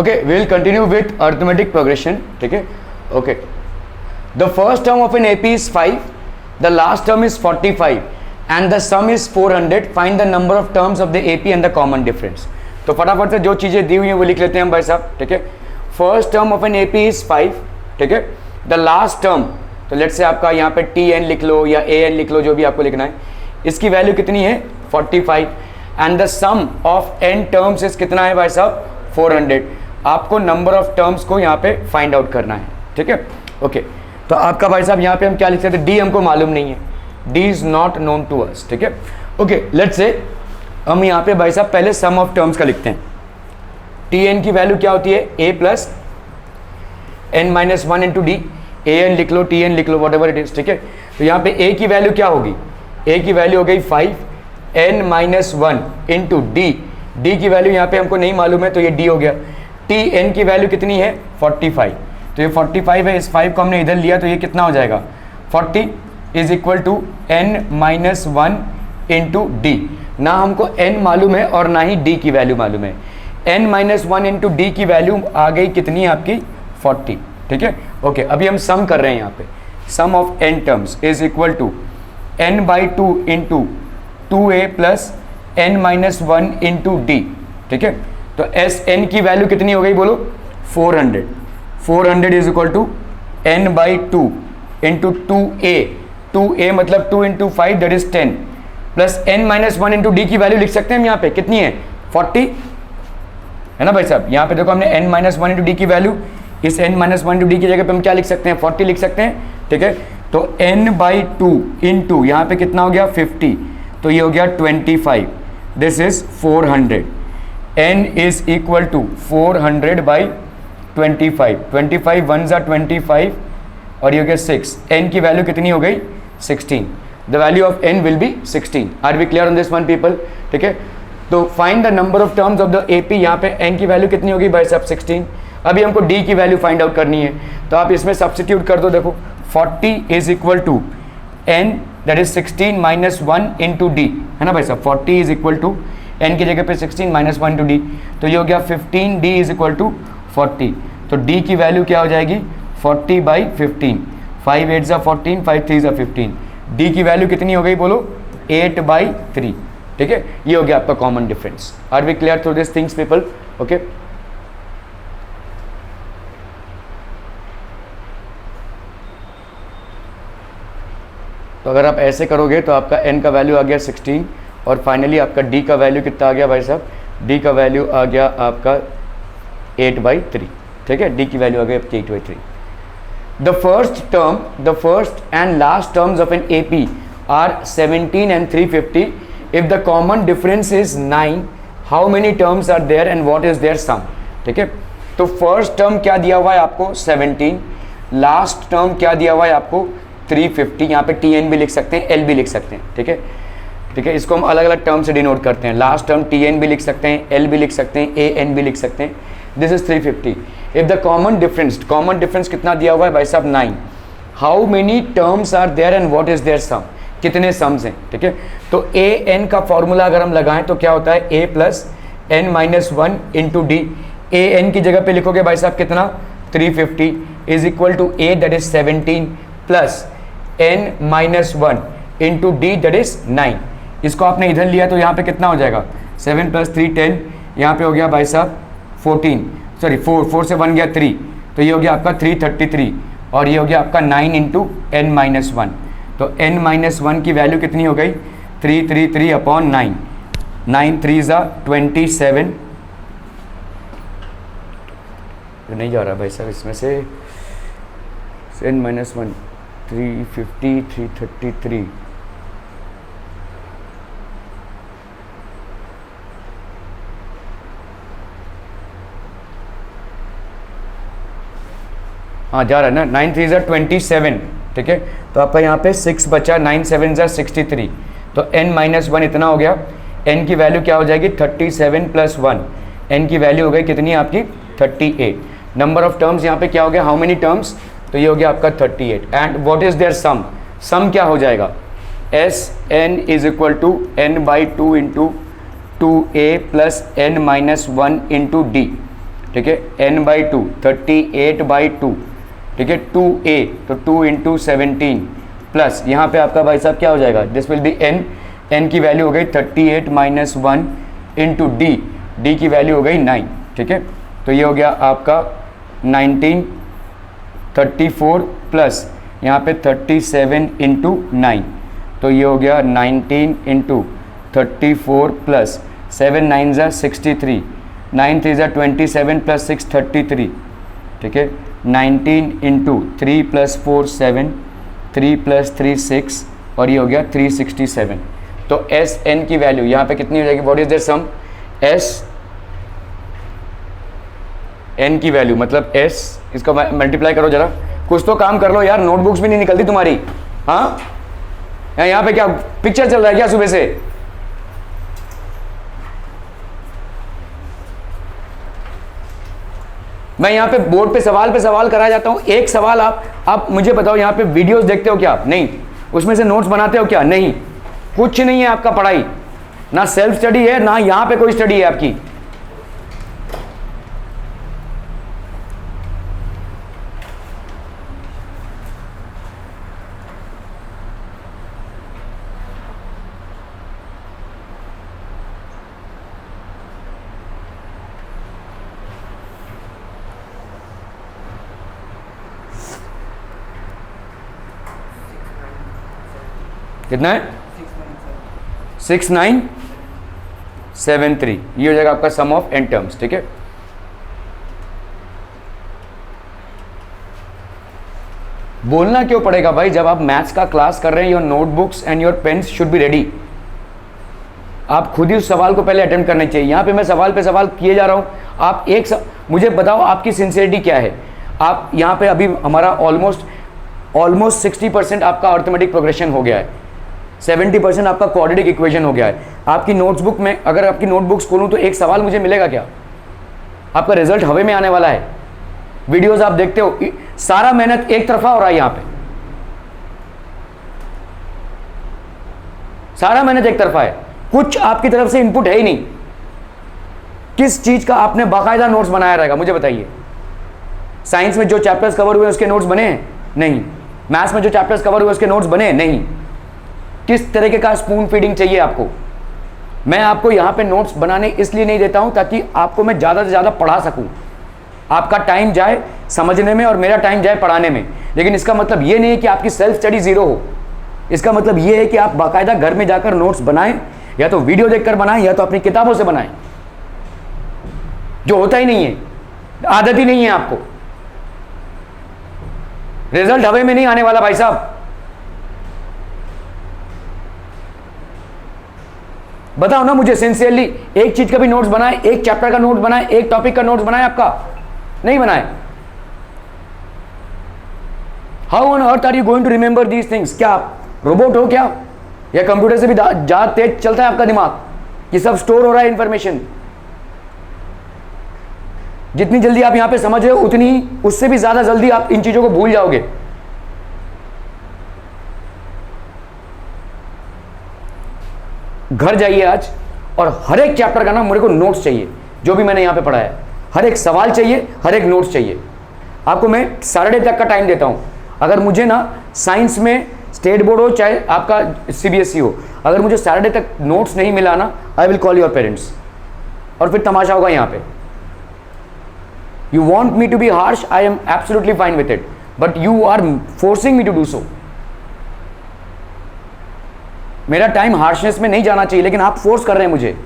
Okay, we will continue with arithmetic progression. ठीक है, okay. The first term of an AP is 5, the last term is 45 and the sum is 400. Find the number of terms of the AP and the common difference. तो फटाफट से जो चीज़ें दी हुई हैं वो लिख लेते हैं हम भाई साहब. ठीक है, first term of an AP is 5. ठीक है, द लास्ट टर्म, तो लेट्स से आपका यहाँ पे TN लिख लो या AN लिख लो, जो भी आपको लिखना है. इसकी वैल्यू कितनी है 45 and the sum of n terms is कितना है भाई साहब 400. आपको नंबर ऑफ टर्म्स को यहाँ पे फाइंड आउट करना है. ठीक है, ओके. तो आपका भाई साहब यहाँ पे हम क्या लिख सकते हैं, डी हमको मालूम नहीं है, d is not known to us. ठीक है, ओके. लेट्स से हम यहाँ पे भाई साहब पहले सम ऑफ टर्म्स का लिखते हैं. TN की वैल्यू क्या होती है a plus n minus 1 into d. AN लिख लो, TN लिख लो, वॉट एवर इट इज. ठीक है, तो यहाँ पे a की वैल्यू क्या होगी, a की वैल्यू हो गई 5, n minus 1 into d. D की वैल्यू यहाँ पे हमको नहीं मालूम है तो ये d हो गया. TN की वैल्यू कितनी है 45, तो ये 45 है. इस 5 को हमने इधर लिया तो ये कितना हो जाएगा 40 is equal to n minus 1 into d. ना हमको n मालूम है और ना ही d की वैल्यू मालूम है. n माइनस 1 इंटू डी की वैल्यू आ गई कितनी है आपकी 40. ठीक है, ओके. अभी हम सम कर रहे हैं यहाँ पे. Sum of n terms is equal to n by 2 into 2a plus n minus 1 into d. ठीक है, तो एस एन की वैल्यू कितनी हो गई बोलो 400. 400 is equal to n by 2 into 2a. 2a मतलब 2 into 5 that is 10 plus n minus 1 into d की वैल्यू लिख सकते हैं हम यहाँ पे कितनी है 40 है ना भाई साहब. यहाँ पे देखो हमने n माइनस 1 इंटू डी की वैल्यू, इस n माइनस 1 इंटू डी की जगह पे हम क्या लिख सकते हैं 40 लिख सकते हैं. ठीक है, तो n बाई 2 इंटू यहाँ पे कितना हो गया 50, तो ये हो गया 25. This is 400. n is equal to 400 by 25. 25 one ज़ा 25 और ये हो गया 6. n की वैल्यू कितनी हो गई 16. The value of n will be 16. Are we clear on this one people. ठीक है, तो find the number of terms of the AP. यहाँ पे n की वैल्यू कितनी होगी भाई साहब 16. अभी हमको d की वैल्यू फाइंड आउट करनी है, तो आप इसमें सब्स्टिट्यूट कर दो. देखो 40 is equal to n that is 16 minus 1 into d है ना भाई साहब. 40 इज इक्वल टू n की जगह पे 16 माइनस 1 इंटू डी, तो ये हो गया 15. d is equal to 40. तो d की वैल्यू क्या हो जाएगी 40 बाई 15. 5 8 ज़ा 14, 5 3 ज़ा 15. d की वैल्यू कितनी हो गई बोलो 8 बाई 3. ठीक है, ये हो गया आपका common difference. Are we clear through this things people. Okay, तो अगर आप ऐसे करोगे तो आपका n का वैल्यू आ गया 16 और फाइनली आपका d का वैल्यू कितना आ गया भाई साहब, d का वैल्यू आ गया आपका 8 बाई 3. ठीक है, d की वैल्यू आ गई आपकी 8 by 3. The first and last terms of an AP are 17 and 350. If the common difference is 9, how many terms are there and what is their sum. ठीक है, तो फर्स्ट टर्म क्या दिया हुआ है आपको 17, लास्ट टर्म क्या दिया हुआ है आपको 350. यहाँ पे TN भी लिख सकते हैं, L भी लिख सकते हैं. ठीक है, ठीक है, इसको हम अलग अलग टर्म से डिनोट करते हैं. लास्ट टर्म TN भी लिख सकते हैं, L भी लिख सकते हैं, AN भी लिख सकते हैं. This is 350. If the common difference कितना दिया हुआ है भाई साहब 9, how many terms are there and what is their sum. कितने सम्स हैं. ठीक है, तो AN का फॉर्मूला अगर हम लगाएं तो क्या होता है a plus n minus 1 into d. AN की जगह पे लिखोगे भाई साहब कितना 350 is equal to a that is 17 plus n minus 1 into d that is 9. इसको आपने इधर लिया तो यहाँ पे कितना हो जाएगा 7 प्लस 3 10. यहाँ पे हो गया भाई साहब 14, सॉरी 4 से 1 गया 3, तो ये हो गया आपका 333 और ये हो गया आपका 9 इंटू n माइनस 1. तो n माइनस 1 की वैल्यू कितनी हो गई 333 अपॉन 9. 9 3 ज़ा 27. नहीं जा रहा भाई साहब इसमें से n माइनस 1 350 333. हाँ जा रहा है ना. 9 3 ज़ा 27. ठीक है, तो आपका यहाँ पे 6 बचा, 9 7 ज़ा 63. तो n माइनस 1 इतना हो गया. n की वैल्यू क्या हो जाएगी 37 प्लस 1. n की वैल्यू हो गई कितनी आपकी 38. नंबर ऑफ टर्म्स यहाँ पे क्या हो गया हाउ मेनी टर्म्स, तो ये हो गया आपका 38. And what is their sum. Sum क्या हो जाएगा s n is equal to n by 2 into 2a plus n minus 1 into d. ठीक है, n बाई 2 38 बाई 2, ठीक है, 2a, तो 2 इंटू 17 प्लस यहाँ पे आपका भाई साहब क्या हो जाएगा, दिस विल बी n की वैल्यू हो गई 38 माइनस 1 इंटू d की वैल्यू हो गई 9, ठीक है, तो ये हो गया आपका 1934 प्लस यहाँ पे 37 इंटू 9, तो ये हो गया 19 इंटू 34 प्लस 7 9 ज़ा 63, 9 3 ज़ा 27 प्लस 6 33, ठीक है, 19 इंटू 3 प्लस 4 7, 3 प्लस 3 6 और ये हो गया 367। तो एस एन की वैल्यू यहाँ पे कितनी हो जाएगी, what is their sum, s n की वैल्यू मतलब एस, इसका मल्टीप्लाई करो जरा, कुछ तो काम कर लो यार, नोटबुक्स भी नहीं निकलती तुम्हारी। हाँ, यहाँ पे क्या पिक्चर चल रहा है क्या सुबह से? मैं यहाँ पे बोर्ड पे सवाल कराया जाता हूँ, एक सवाल आप मुझे बताओ, यहाँ पे वीडियोस देखते हो क्या? नहीं। उसमें से नोट्स बनाते हो क्या? नहीं। कुछ नहीं है आपका पढ़ाई, ना सेल्फ स्टडी है ना यहाँ पे कोई स्टडी है आपकी। कितना है? 6973, ये हो जाएगा आपका सम ऑफ एन टर्म्स, ठीक है। बोलना क्यों पड़ेगा भाई, जब आप मैथ्स का क्लास कर रहे हैं, your notebooks and your pens should be ready. आप खुद ही उस सवाल को पहले अटेम्प्ट करना चाहिए। यहाँ पे मैं सवाल पे सवाल किए जा रहा हूँ, आप मुझे बताओ आपकी सिंसियरिटी क्या है। आप यहाँ पे अभी हमारा ऑलमोस्ट 60% आपका अर्थमेटिक प्रोग्रेशन हो गया है, 70% आपका क्वाड्रेटिक इक्वेशन हो गया है। आपकी नोट्सबुक में अगर आपकी नोटबुक्स खोलूँ तो एक सवाल मुझे मिलेगा क्या? आपका रिजल्ट हवा में आने वाला है। वीडियोस आप देखते हो, सारा मेहनत एक तरफा हो रहा है, यहाँ पे सारा मेहनत एक तरफा है, कुछ आपकी तरफ से इनपुट है ही नहीं। किस चीज का आपने बाकायदा नोट्स बनाया रहेगा मुझे बताइए। साइंस में जो चैप्टर्स कवर हुए उसके नोट्स बने? नहीं। मैथ्स में जो चैप्टर्स कवर हुए उसके नोट्स बने? नहीं। किस तरीके का स्पून फीडिंग चाहिए आपको? मैं आपको यहाँ पे नोट्स बनाने इसलिए नहीं देता हूँ ताकि आपको मैं ज़्यादा से ज़्यादा पढ़ा सकूँ, आपका टाइम जाए समझने में और मेरा टाइम जाए पढ़ाने में। लेकिन इसका मतलब ये नहीं है कि आपकी सेल्फ स्टडी ज़ीरो हो। इसका मतलब ये है कि आप बाकायदा घर में जाकर नोट्स बनाएं, या तो वीडियो देखकर बनाएं या तो अपनी किताबों से बनाएं, जो होता ही नहीं है, आदत ही नहीं है आपको। रिजल्ट हवे में नहीं आने वाला भाई साहब। बताओ ना मुझे सिंसियरली, एक चीज का भी नोट्स बनाए, एक चैप्टर का नोट्स बनाए, एक टॉपिक का नोट्स बनाए? आपका नहीं बनाए। How on earth are you going to remember these things? क्या आप रोबोट हो क्या, या कंप्यूटर से भी ज्यादा तेज चलता है आपका दिमाग कि सब स्टोर हो रहा है इंफॉर्मेशन? जितनी जल्दी आप यहां पे समझ रहे हो उतनी उससे भी ज्यादा जल्दी आप इन चीजों को भूल जाओगे। घर जाइए आज और हर एक चैप्टर का ना मेरे को नोट्स चाहिए, जो भी मैंने यहां पे पढ़ा है, हर एक सवाल चाहिए, हर एक नोट्स चाहिए। आपको मैं सैटरडे तक का टाइम देता हूं। अगर मुझे ना साइंस में स्टेट बोर्ड हो चाहे आपका सीबीएसई हो, अगर मुझे सैटरडे तक नोट्स नहीं मिला ना, I will call your parents, और फिर तमाशा होगा यहां पे। You want me to be harsh, I am absolutely fine with it, but you are forcing me to do so. मेरा टाइम हार्शनेस में नहीं जाना चाहिए, लेकिन आप फोर्स कर रहे हैं मुझे।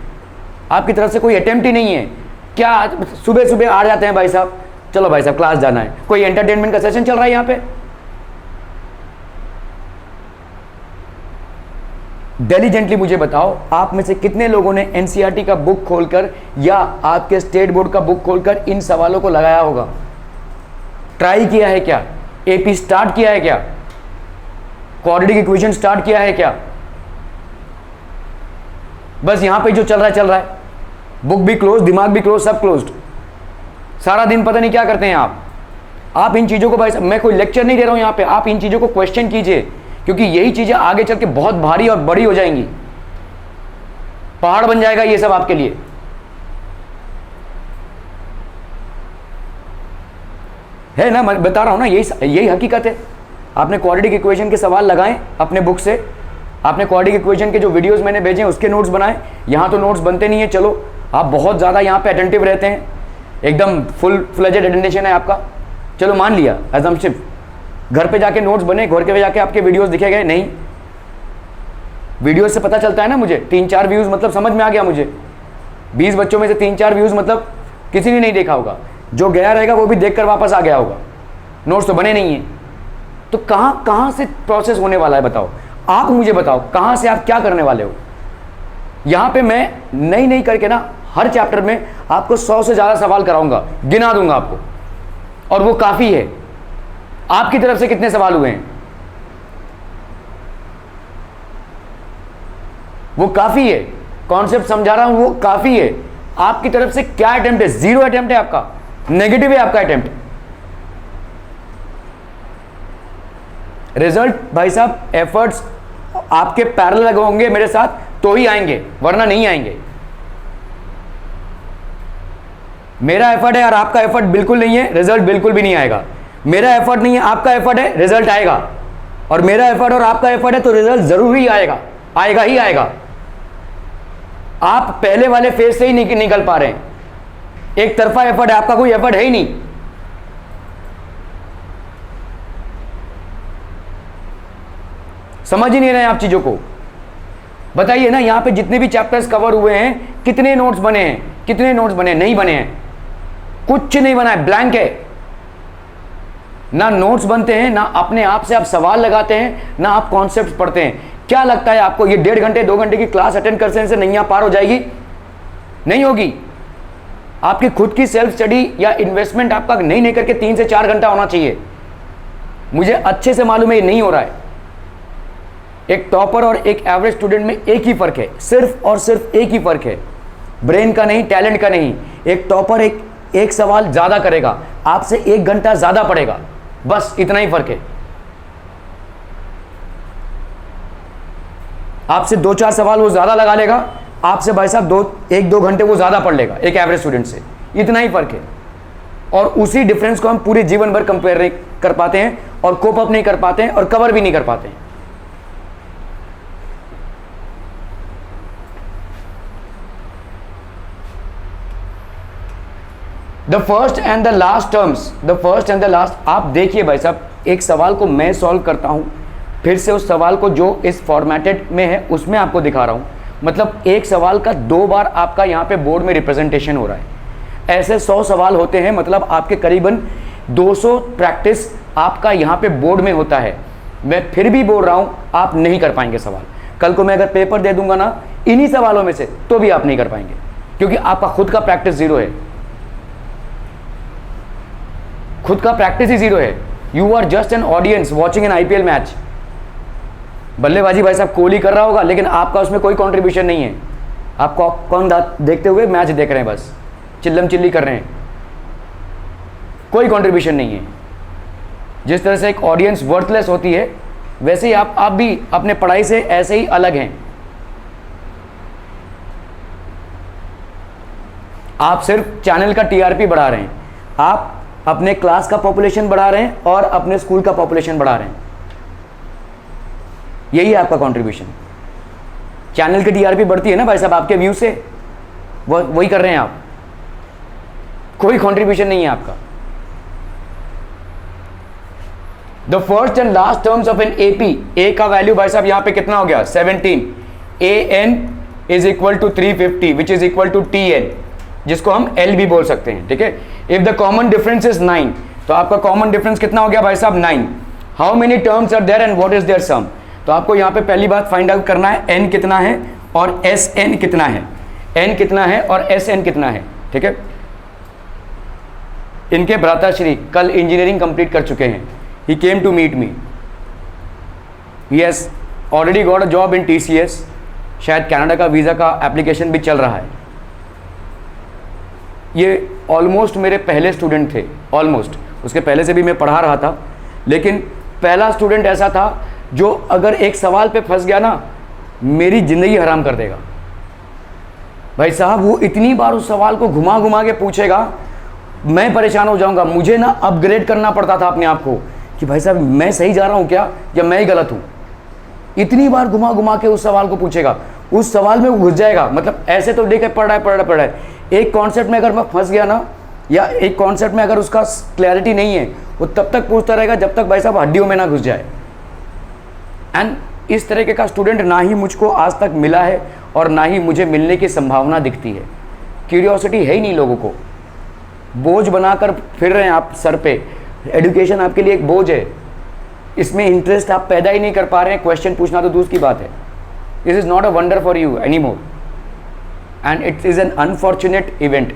आपकी तरफ से कोई अटेम्प्ट ही नहीं है। क्या सुबह सुबह आ जाते हैं भाई साहब, चलो भाई साहब क्लास जाना है, कोई एंटरटेनमेंट का सेशन चल रहा है यहाँ पे? डिलीजेंटली मुझे बताओ, आप में से कितने लोगों ने एनसीईआरटी का बुक खोलकर या आपके स्टेट बोर्ड का बुक खोलकर इन सवालों को लगाया होगा? ट्राई किया है क्या? एपी स्टार्ट किया है क्या? क्वाड्रेटिक इक्वेशन स्टार्ट किया है क्या? बस यहां पे जो चल रहा है, बुक भी क्लोज, दिमाग भी क्लोज, सब क्लोज्ड। सारा दिन पता नहीं क्या करते हैं आप इन चीजों को, भाई मैं कोई लेक्चर नहीं दे रहा हूं यहां पे, आप इन चीजों को क्वेश्चन कीजिए, क्योंकि यही चीजें आगे चल के बहुत भारी और बड़ी हो जाएंगी। पहाड़ बन जाएगा ये सब आपके लिए। है ना, मैं बता रहा हूँ ना, यही हकीकत है। आपने क्वाड्रेटिक इक्वेशन के सवाल लगाएं अपने बुक से, आपने क्वाड्रेटिक इक्वेशन के जो वीडियोस मैंने भेजे हैं उसके नोट्स बनाएं। यहाँ तो नोट्स बनते नहीं है, चलो आप बहुत ज़्यादा यहाँ पे अटेंटिव रहते हैं, एकदम फुल फ्लेजेड अटेंशन है आपका, चलो मान लिया अजम्पशन। घर पे जाके नोट्स बने, घर पे जाके आपके वीडियोस दिखे गए नहीं, वीडियो से पता चलता है ना मुझे, 3-4 व्यूज़ मतलब समझ में आ गया मुझे। 20 बच्चों में से 3-4 व्यूज़ मतलब किसी ने नहीं देखा होगा, जो गया रहेगा वो भी देखकर वापस आ गया होगा, नोट्स तो बने नहीं हैं। तो कहाँ से प्रोसेस होने वाला है बताओ, आप मुझे बताओ कहाँ से आप क्या करने वाले हो। यहाँ पे मैं नहीं करके ना हर चैप्टर में आपको 100 से ज़्यादा सवाल कराऊंगा, गिना दूंगा आपको, और वो काफ़ी है। आपकी तरफ से कितने सवाल हुए हैं? वो काफ़ी है, कॉन्सेप्ट समझा रहा हूं वो काफ़ी है। आपकी तरफ से क्या अटेम्प्ट है? 0 अटेम्प्ट है आपका, नेगेटिव है आपका अटेम्प्ट। रिजल्ट भाई साहब एफर्ट्स आपके पैरेलल होंगे मेरे साथ तो ही आएंगे, वरना नहीं आएंगे। मेरा एफर्ट है और आपका एफर्ट बिल्कुल नहीं है, रिजल्ट बिल्कुल भी नहीं आएगा। मेरा एफर्ट नहीं है, आपका एफर्ट है, रिजल्ट आएगा। और मेरा एफर्ट और आपका एफर्ट है तो रिजल्ट जरूर ही आएगा, आएगा ही आएगा। आप पहले वाले फेज से ही निकल पा रहे हैं, एक तरफा एफर्ट है, आपका कोई एफर्ट है ही नहीं। समझ ही नहीं रहे आप चीजों को। बताइए ना, यहां पे जितने भी चैप्टर्स कवर हुए हैं कितने नोट्स बने हैं? कितने नोट्स बने? नहीं बने हैं, कुछ नहीं बना है, ब्लैंक है। ना नोट्स बनते हैं, ना अपने आप से आप सवाल लगाते हैं, ना आप कॉन्सेप्ट पढ़ते हैं। क्या लगता है आपको ये 1.5 घंटे 2 घंटे की क्लास अटेंड करने से नैया पार हो जाएगी? नहीं होगी। आपकी खुद की सेल्फ स्टडी या इन्वेस्टमेंट आपका नहीं करके 3 से 4 घंटा होना चाहिए। मुझे अच्छे से मालूम है ये नहीं हो रहा है। एक टॉपर और एक एवरेज स्टूडेंट में एक ही फर्क है, सिर्फ और सिर्फ एक ही फर्क है, ब्रेन का नहीं, टैलेंट का नहीं। एक टॉपर एक सवाल ज्यादा करेगा, आपसे 1 घंटा ज्यादा पढ़ेगा, बस इतना ही फर्क है। आपसे 2-4 सवाल वो ज्यादा लगा लेगा, आपसे भाई साहब 1-2 घंटे वो ज्यादा पढ़ लेगा एक एवरेज स्टूडेंट से, इतना ही फर्क है। और उसी डिफरेंस को हम पूरे जीवन भर कंपेयर नहीं कर पाते हैं और कोप अप नहीं कर पाते हैं और कवर भी नहीं कर पाते हैं। The first and the last terms, the first and the last, आप देखिए भाई साहब, एक सवाल को मैं सॉल्व करता हूं, फिर से उस सवाल को जो इस फॉर्मेटेड में है उसमें आपको दिखा रहा हूं। मतलब एक सवाल का 2 बार आपका यहां पे बोर्ड में रिप्रेजेंटेशन हो रहा है। ऐसे 100 सवाल होते हैं, मतलब आपके करीबन 200 प्रैक्टिस आपका यहां पे बोर्ड में होता है। मैं फिर भी बोल रहा हूं, आप नहीं कर पाएंगे सवाल। कल को मैं अगर पेपर दे दूंगा ना इन्हीं सवालों में से, तो भी आप नहीं कर पाएंगे, क्योंकि आपका खुद का प्रैक्टिस 0 है। खुद का प्रैक्टिस ही 0 है। You are just an audience watching an IPL match. बल्लेबाजी भाई साहब कोहली कर रहा होगा, लेकिन आपका उसमें कोई कंट्रीब्यूशन नहीं है। आपको कौन देखते हुए मैच देख रहे हैं, बस चिल्लम चिल्ली कर रहे हैं, कोई कंट्रीब्यूशन नहीं है। जिस तरह से एक ऑडियंस वर्थलेस होती है, वैसे ही आप भी अपने पढ़ाई से ऐसे ही अलग हैं। आप सिर्फ चैनल का TRP बढ़ा रहे हैं, आप अपने क्लास का पॉपुलेशन बढ़ा रहे हैं और अपने स्कूल का पॉपुलेशन बढ़ा रहे हैं। यही है आपका कंट्रीब्यूशन। चैनल की TRP बढ़ती है ना भाई साहब आपके व्यू से, वही कर रहे हैं आप, कोई कंट्रीब्यूशन नहीं है आपका। The first and last terms of an AP, a का वैल्यू भाई साहब यहां पे कितना हो गया? 17। AN is equal to 350 which is equal to TN, जिसको हम L भी बोल सकते हैं, ठीक है। If the common difference is 9, तो आपका कॉमन डिफरेंस कितना हो गया भाई साहब? 9। How many terms are there and what is their sum? तो आपको यहाँ पे पहली बात फाइंड आउट करना है N कितना है और SN कितना है। N कितना है और SN कितना है, ठीक है। इनके भ्राताश्री कल इंजीनियरिंग कंप्लीट कर चुके हैं। He came to meet me, he has already got a job in TCS, शायद कनाडा का वीज़ा का एप्लीकेशन भी चल रहा है। ये ऑलमोस्ट मेरे पहले स्टूडेंट थे, ऑलमोस्ट, उसके पहले से भी मैं पढ़ा रहा था, लेकिन पहला स्टूडेंट ऐसा था जो अगर एक सवाल पे फंस गया ना, मेरी ज़िंदगी हराम कर देगा भाई साहब। वो इतनी बार उस सवाल को घुमा घुमा के पूछेगा, मैं परेशान हो जाऊंगा, मुझे ना अपग्रेड करना पड़ता था अपने आप को कि भाई साहब मैं सही जा रहा हूं क्या या मैं ही गलत हूं। इतनी बार घुमा घुमा के उस सवाल को पूछेगा, उस सवाल में वो घुस जाएगा। मतलब ऐसे तो देखे पढ़ रहा है, एक कॉन्सेप्ट में अगर मैं फंस गया ना, या एक कॉन्सेप्ट में अगर उसका क्लैरिटी नहीं है, वो तब तक पूछता रहेगा जब तक भाई साहब हड्डियों में ना घुस जाए। एंड इस तरीके का स्टूडेंट ना ही मुझको आज तक मिला है और ना ही मुझे मिलने की संभावना दिखती है। क्यूरियोसिटी है ही नहीं लोगों को, बोझ बनाकर फिर रहे हैं आप सर पे। एजुकेशन आपके लिए एक बोझ है, इसमें इंटरेस्ट आप पैदा ही नहीं कर पा रहे हैं। क्वेश्चन पूछना तो दूसरी बात है। This is not a wonder for you any more and it is an unfortunate event.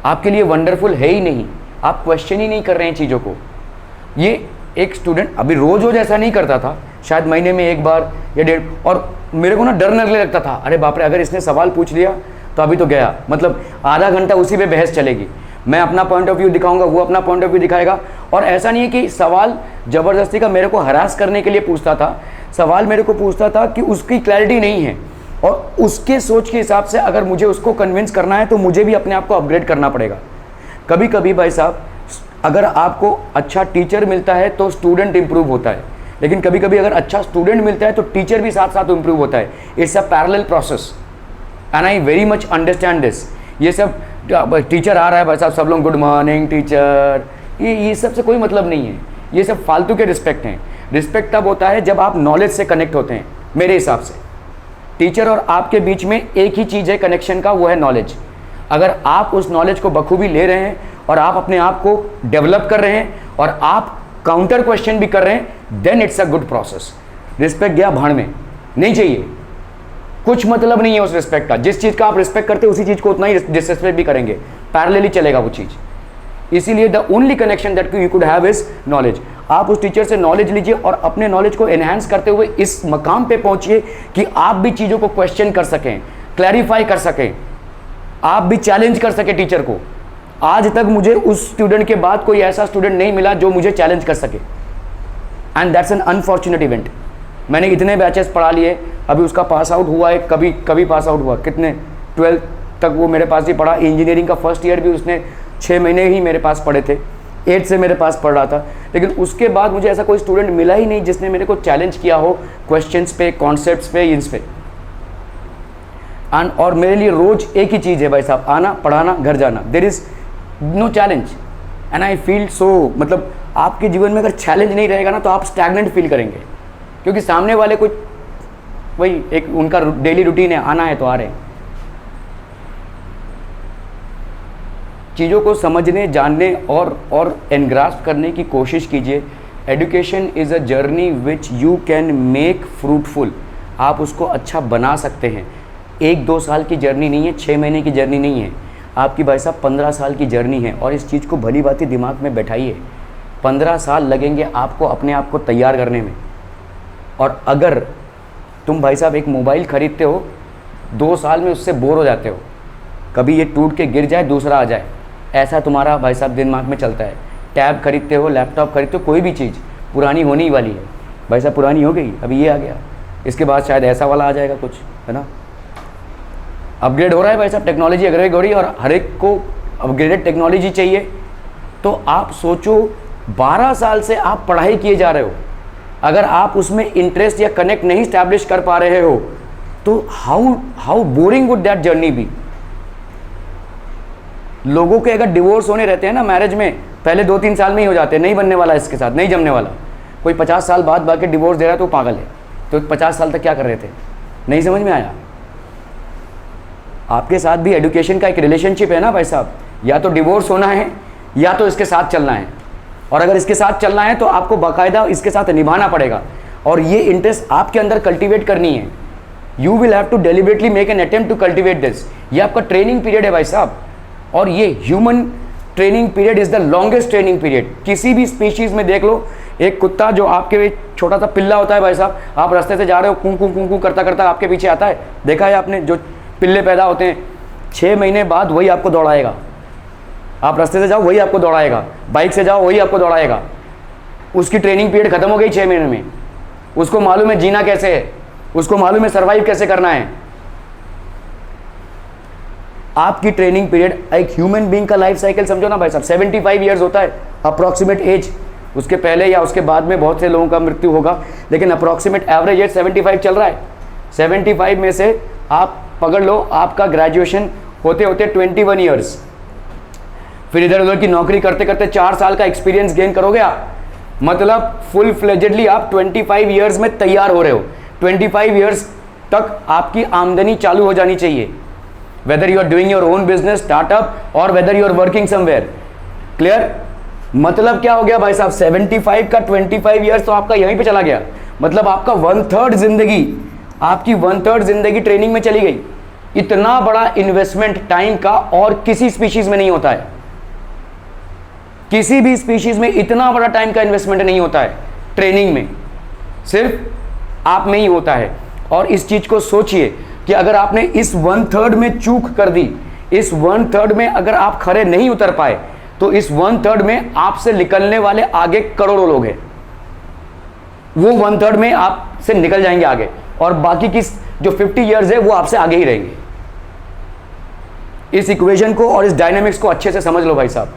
आपके लिए वंडरफुल है ही नहीं, आप क्वेश्चन ही नहीं कर रहे हैं चीज़ों को। ये एक स्टूडेंट अभी रोज ऐसा नहीं करता था, शायद महीने में एक बार या डेढ़, और मेरे को ना डर लगने लगता था, अरे बाप रे अगर इसने सवाल पूछ लिया तो अभी तो गया, मतलब आधा घंटा उसी पे बहस चलेगी। मैं अपना पॉइंट ऑफ व्यू दिखाऊंगा, वो अपना पॉइंट ऑफ व्यू दिखाएगा। और ऐसा नहीं है कि सवाल ज़बरदस्ती का मेरे को हरास करने के लिए पूछता था, सवाल मेरे को पूछता था कि उसकी क्लैरिटी नहीं है और उसके सोच के हिसाब से अगर मुझे उसको कन्विंस करना है तो मुझे भी अपने आप को अपग्रेड करना पड़ेगा। कभी कभी भाई साहब अगर आपको अच्छा टीचर मिलता है तो स्टूडेंट इंप्रूव होता है, लेकिन कभी कभी अगर अच्छा स्टूडेंट मिलता है तो टीचर भी साथ साथ इंप्रूव होता है। It's a parallel process and I very much understand this. ये सब टीचर आ रहा है भाई साहब, सब लोग गुड मॉर्निंग टीचर, ये सब से कोई मतलब नहीं है। ये सब फालतू के रिस्पेक्ट हैं। रिस्पेक्ट तब होता है जब आप नॉलेज से कनेक्ट होते हैं। मेरे हिसाब से टीचर और आपके बीच में एक ही चीज़ है कनेक्शन का, वो है नॉलेज। अगर आप उस नॉलेज को बखूबी ले रहे हैं और आप अपने आप को डेवलप कर रहे हैं और आप काउंटर क्वेश्चन भी कर रहे हैं, then it's a good process. Respect गया भाड़ में, नहीं चाहिए, कुछ मतलब नहीं है उस रिस्पेक्ट का। जिस चीज़ का आप रिस्पेक्ट करते हैं उसी चीज़ को उतना ही डिसरिस्पेक्ट भी करेंगे, पैरेलली चलेगा वो चीज़। इसीलिए the only connection that you could have is knowledge. आप उस टीचर से नॉलेज लीजिए और अपने नॉलेज को एनहांस करते हुए इस मकाम पे पहुंचिए कि आप भी चीज़ों को क्वेश्चन कर सकें, क्लैरिफाई कर सकें, आप भी चैलेंज कर सके टीचर को। आज तक मुझे उस स्टूडेंट के बाद कोई ऐसा स्टूडेंट नहीं मिला जो मुझे चैलेंज कर सके, and that's an unfortunate event. मैंने इतने बैचेस पढ़ा लिए, अभी उसका पास आउट हुआ है, कभी पास आउट हुआ, कितने 12th तक वो मेरे पास ही पढ़ा। इंजीनियरिंग का फर्स्ट ईयर भी उसने 6 महीने ही मेरे पास पढ़े थे, 8 से मेरे पास पढ़ रहा था। लेकिन उसके बाद मुझे ऐसा कोई स्टूडेंट मिला ही नहीं जिसने मेरे को चैलेंज किया हो क्वेश्चंस पे, कॉन्सेप्ट्स पे, इंस पे। और मेरे लिए रोज एक ही चीज़ है भाई साहब, आना, पढ़ाना, घर जाना। There is no challenge and I feel so, मतलब आपके जीवन में अगर चैलेंज नहीं रहेगा ना तो आप स्टैग्नेंट फील करेंगे, क्योंकि सामने वाले को वही एक उनका डेली रूटीन है, आना है तो आ रहे हैं। चीज़ों को समझने, जानने और एनग्रास्प करने की कोशिश कीजिए। Education is a journey which you can make fruitful. आप उसको अच्छा बना सकते हैं। 1-2 साल की जर्नी नहीं है, 6 महीने की जर्नी नहीं है, आपकी भाई साहब 15 साल की जर्नी है। और इस चीज़ को भली भांति दिमाग में बैठाइए। 15 साल लगेंगे आपको अपने आप को तैयार करने में। और अगर तुम भाई साहब एक मोबाइल खरीदते हो, 2 साल में उससे बोर हो जाते हो, कभी ये टूट के गिर जाए, दूसरा आ जाए, ऐसा तुम्हारा भाई साहब दिमाग में चलता है। टैब खरीदते हो, लैपटॉप खरीदते हो, कोई भी चीज़ पुरानी होने ही वाली है भाई साहब, पुरानी हो गई, अभी ये आ गया, इसके बाद शायद ऐसा वाला आ जाएगा कुछ, है ना। अपग्रेड हो रहा है भाई साहब, टेक्नोलॉजी अपग्रेड हो रही है और हर एक को अपग्रेडेड टेक्नोलॉजी चाहिए। तो आप सोचो 12 साल से आप पढ़ाई किए जा रहे हो, अगर आप उसमें इंटरेस्ट या कनेक्ट नहीं स्टैब्लिश कर पा रहे हो तो how boring would that journey be. लोगों के अगर डिवोर्स होने रहते हैं ना मैरिज में, पहले 2-3 साल में ही हो जाते हैं, नहीं बनने वाला इसके साथ, नहीं जमने वाला। कोई 50 साल बाद बाकी डिवोर्स दे रहा है तो पागल है। तो 50 साल तक क्या कर रहे थे, नहीं समझ में आया। आपके साथ भी एजुकेशन का एक रिलेशनशिप है ना भाई साहब, या तो डिवोर्स होना है या तो इसके साथ चलना है। और अगर इसके साथ चलना है तो आपको बाकायदा इसके साथ निभाना पड़ेगा और ये इंटरेस्ट आपके अंदर कल्टीवेट करनी है। You will have to deliberately make an attempt to cultivate this. ये आपका ट्रेनिंग पीरियड है भाई साहब, और ये human training period is the longest training period. किसी भी स्पीशीज में देख लो, एक कुत्ता जो आपके छोटा सा पिल्ला होता है भाई साहब, आप रास्ते से जा रहे हो, कूं करता करता आपके पीछे आता है, देखा है आपने, जो पिल्ले पैदा होते हैं 6 महीने बाद वही आपको दौड़ाएगा। आप रास्ते से जाओ वही आपको दौड़ाएगा, बाइक से जाओ वही आपको दौड़ाएगा। उसकी ट्रेनिंग पीरियड खत्म हो गई 6 महीने में। उसको मालूम है जीना कैसे है, उसको मालूम है सर्वाइव कैसे करना है। आपकी ट्रेनिंग पीरियड, एक ह्यूमन बीइंग का लाइफ साइकिल समझो ना भाई साहब, 75 ईयर्स होता है अप्रॉक्सीमेट एज। उसके पहले या उसके बाद में बहुत से लोगों का मृत्यु होगा, लेकिन अप्रॉक्सीमेट एवरेज एज 75 चल रहा है। 75 में से आप पकड़ लो, आपका ग्रेजुएशन होते होते 21 ईयर्स, फिर इधर उधर की नौकरी करते करते 4 साल का एक्सपीरियंस गेन करोगे आप, मतलब फुल फ्लेजेडली आप 25 ईयर्स में तैयार हो रहे हो। 25 ईयर्स तक आपकी आमदनी चालू हो जानी चाहिए, whether you are doing your own business startup और whether you are working somewhere. Clear? मतलब क्या हो गया भाई साहब, 75 का 25 ईयर्स तो आपका यहीं पे चला गया, मतलब आपका 1/3 जिंदगी, आपकी 1/3 जिंदगी ट्रेनिंग में चली गई। इतना बड़ा इन्वेस्टमेंट टाइम का और किसी स्पीशीज में नहीं होता है, किसी भी स्पीशीज में इतना बड़ा टाइम का इन्वेस्टमेंट नहीं होता है, ट्रेनिंग में सिर्फ आप में ही होता है। और इस चीज को सोचिए कि अगर आपने इस 1/3 में चूक कर दी, इस 1/3 में अगर आप खरे नहीं उतर पाए, तो इस 1/3 में आपसे निकलने वाले आगे करोड़ों लोग हैं, वो 1/3 में आपसे निकल जाएंगे आगे, और बाकी की जो 50 ईयर्स है वो आपसे आगे ही रहेंगे। इस इक्वेशन को और इस डायनामिक्स को अच्छे से समझ लो भाई साहब।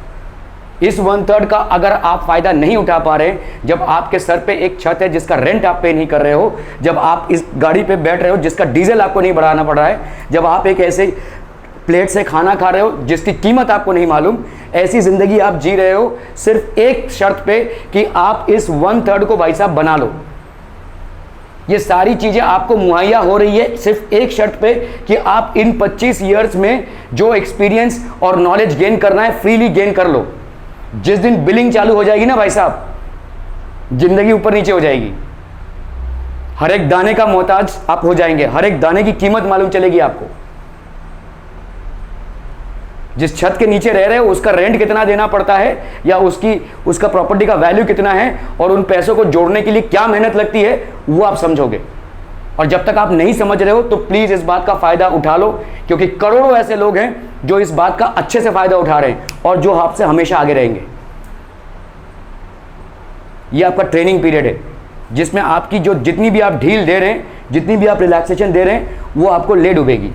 इस 1/3 का अगर आप फायदा नहीं उठा पा रहे, जब आपके सर पे एक छत है जिसका रेंट आप पे नहीं कर रहे हो, जब आप इस गाड़ी पे बैठ रहे हो जिसका डीजल आपको नहीं बढ़ाना पड़ रहा है, जब आप एक ऐसे प्लेट से खाना खा रहे हो जिसकी कीमत आपको नहीं मालूम, ऐसी जिंदगी आप जी रहे हो सिर्फ एक शर्त पे कि आप इस 1/3 को भाई साहब बना लो। ये सारी चीजें आपको मुहैया हो रही है सिर्फ एक शर्त पे कि आप इन 25 ईयर्स में जो एक्सपीरियंस और नॉलेज गेन करना है फ्रीली गेन कर लो। जिस दिन बिलिंग चालू हो जाएगी ना भाई साहब, जिंदगी ऊपर नीचे हो जाएगी, हर एक दाने का मोहताज आप हो जाएंगे, हर एक दाने की कीमत मालूम चलेगी आपको। जिस छत के नीचे रह रहे हो उसका रेंट कितना देना पड़ता है, या उसका प्रॉपर्टी का वैल्यू कितना है, और उन पैसों को जोड़ने के लिए क्या मेहनत लगती है, वो आप समझोगे। और जब तक आप नहीं समझ रहे हो तो प्लीज इस बात का फायदा उठा लो, क्योंकि करोड़ों ऐसे लोग हैं जो इस बात का अच्छे से फायदा उठा रहे हैं और जो आपसे हमेशा आगे रहेंगे। ये आपका ट्रेनिंग पीरियड है जिसमें आपकी जो जितनी भी आप ढील दे रहे हैं, जितनी भी आप रिलैक्सेशन दे रहे हैं, वो आपको ले डूबेगी।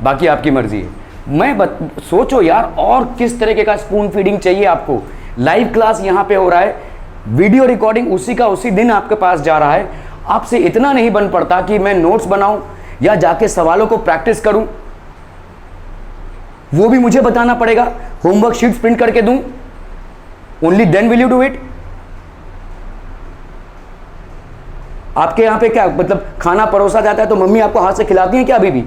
बाकी आपकी मर्जी है। सोचो यार, और किस तरीके का स्पून फीडिंग चाहिए आपको। लाइव क्लास यहां पे हो रहा है, वीडियो रिकॉर्डिंग उसी का उसी दिन आपके पास जा रहा है। आपसे इतना नहीं बन पड़ता कि मैं नोट्स बनाऊं या जाके सवालों को प्रैक्टिस करूं, वो भी मुझे बताना पड़ेगा, होमवर्क शीट्स प्रिंट करके दूं, only then will you do it. आपके यहां पे क्या मतलब, खाना परोसा जाता है तो मम्मी आपको हाथ से खिलाती है क्या अभी भी?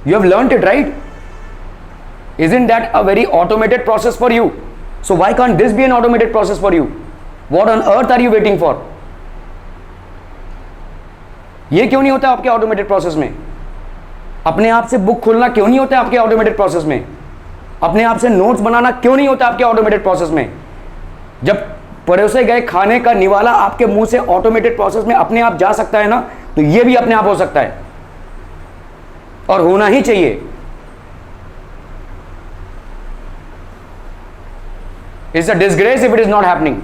You have learned it, right? Isn't that a very automated process for you? So why can't this be an automated process for you? What on earth are you waiting for? ये क्यों नहीं होता आपके ऑटोमेटेड प्रोसेस में? अपने आप से book खोलना क्यों नहीं होता आपके ऑटोमेटेड प्रोसेस में? अपने आप से नोट्स बनाना क्यों नहीं होता आपके ऑटोमेटेड प्रोसेस में? जब परोसे गए खाने का निवाला आपके मुंह से ऑटोमेटेड प्रोसेस में अपने आप जा सकता है ना, तो ये भी अपने आप हो सकता है, और होना ही चाहिए। It's a disgrace if it is not happening.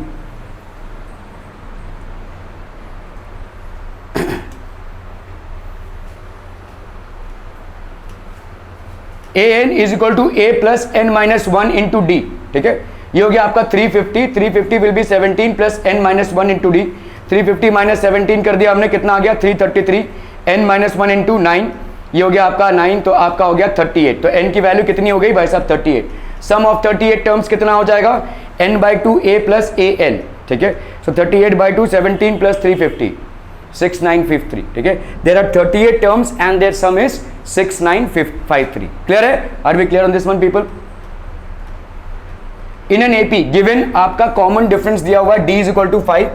an is equal to a plus n minus 1 into d, ठीक है? ये हो गया आपका 350, 350 will be 17 plus n minus 1 into d। 350 minus 17 कर दिया हमने, कितना आ गया? 333, n minus 1 into 9, ये हो गया आपका 9, तो आपका हो गया 38। तो n की वैल्यू कितनी हो गई भाई साहब? 38। सम ऑफ 38 टर्म्स कितना हो जाएगा? n/2 a plus a n, ठीक है? सो 38/2 17 प्लस 350 6953, ठीक है? There are 38 terms and their sum is 6953। Clear है? Are we clear on this one people? In an AP given आपका कॉमन डिफरेंस दिया हुआ है d is equal to 5,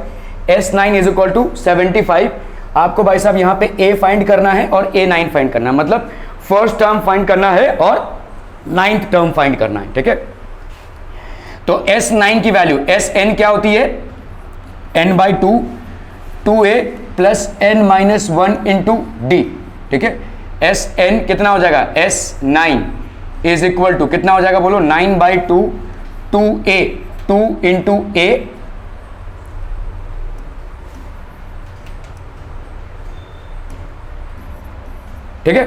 s9 is equal to 75। आपको भाई साहब यहाँ पे a फाइंड करना है और a9 फाइंड करना है, मतलब फर्स्ट टर्म फाइंड करना है और 9th टर्म फाइंड करना है, ठीक है? तो S9 की वैल्यू Sn क्या होती है? n/2 2a plus n minus 1 into d, ठीक है? Sn कितना हो जाएगा? S9 इज इक्वल टू कितना हो जाएगा बोलो? 9/2 2a 2 इंटू a ठीक है।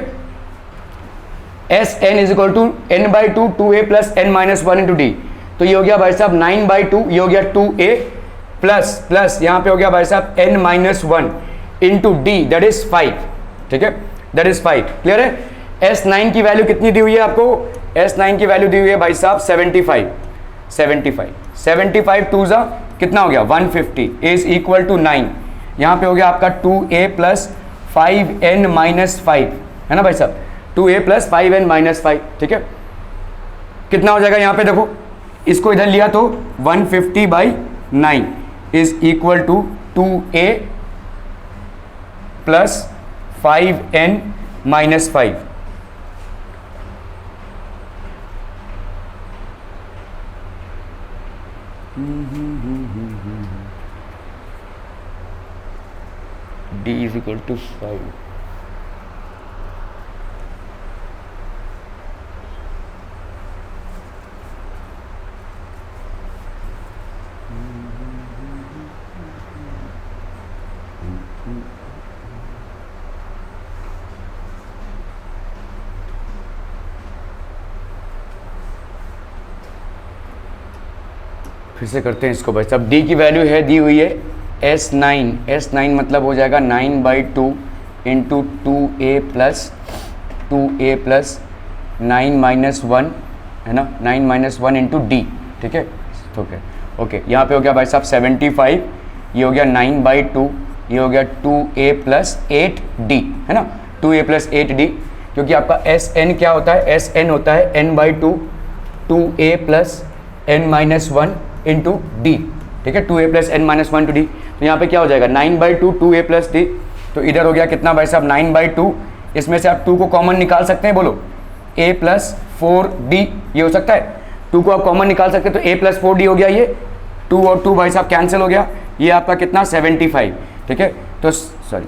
S n is equal to n by two two a plus n minus one into d, तो ये हो गया भाई साहब 9 बाई टू, ये हो गया 2a प्लस प्लस यहाँ पे हो गया भाई साहब n minus one into d, that is 5, ठीक है, दैट इज 5। क्लियर है। S9 की वैल्यू कितनी दी हुई है आपको, S9 की वैल्यू दी हुई है भाई साहब 75 टू ज़ा कितना हो गया 150 इज इक्वल टू 9, यहाँ पे हो गया आपका 2a प्लस 5n माइनस 5, है ना भाई साहब, 2a प्लस 5n माइनस 5, ठीक है। कितना हो जाएगा यहाँ पे देखो, इसको इधर लिया तो 150 by 9 is equal to 2a plus 5n minus 5, d is equal to 5। फिर से करते हैं इसको भाई साहब। d की वैल्यू है दी हुई है S9 मतलब हो जाएगा 9 by two into 2a plus 9 minus 1, है ना, 9 माइनस 1 इंटू डी, ठीक है। ओके यहाँ पे हो गया भाई साहब 75, ये हो गया 9 बाई टू, ये हो गया 2a प्लस 8d, है ना, 2a प्लस 8d, क्योंकि आपका Sn क्या होता है, Sn होता है n by two 2a plus n minus 1 into d, ठीक है, 2a plus n minus 1 to d. तो यहाँ पे क्या हो जाएगा 9 by two 2a plus D, तो इधर हो गया कितना भाई साहब 9 बाई टू, इसमें से आप 2 को कॉमन निकाल सकते हैं, बोलो a प्लस 4d, ये हो सकता है, 2 को आप कॉमन निकाल सकते हैं, तो a प्लस 4d हो गया, ये 2 और 2 भाई साहब कैंसिल हो गया, ये आपका कितना 75, ठीक है। तो sorry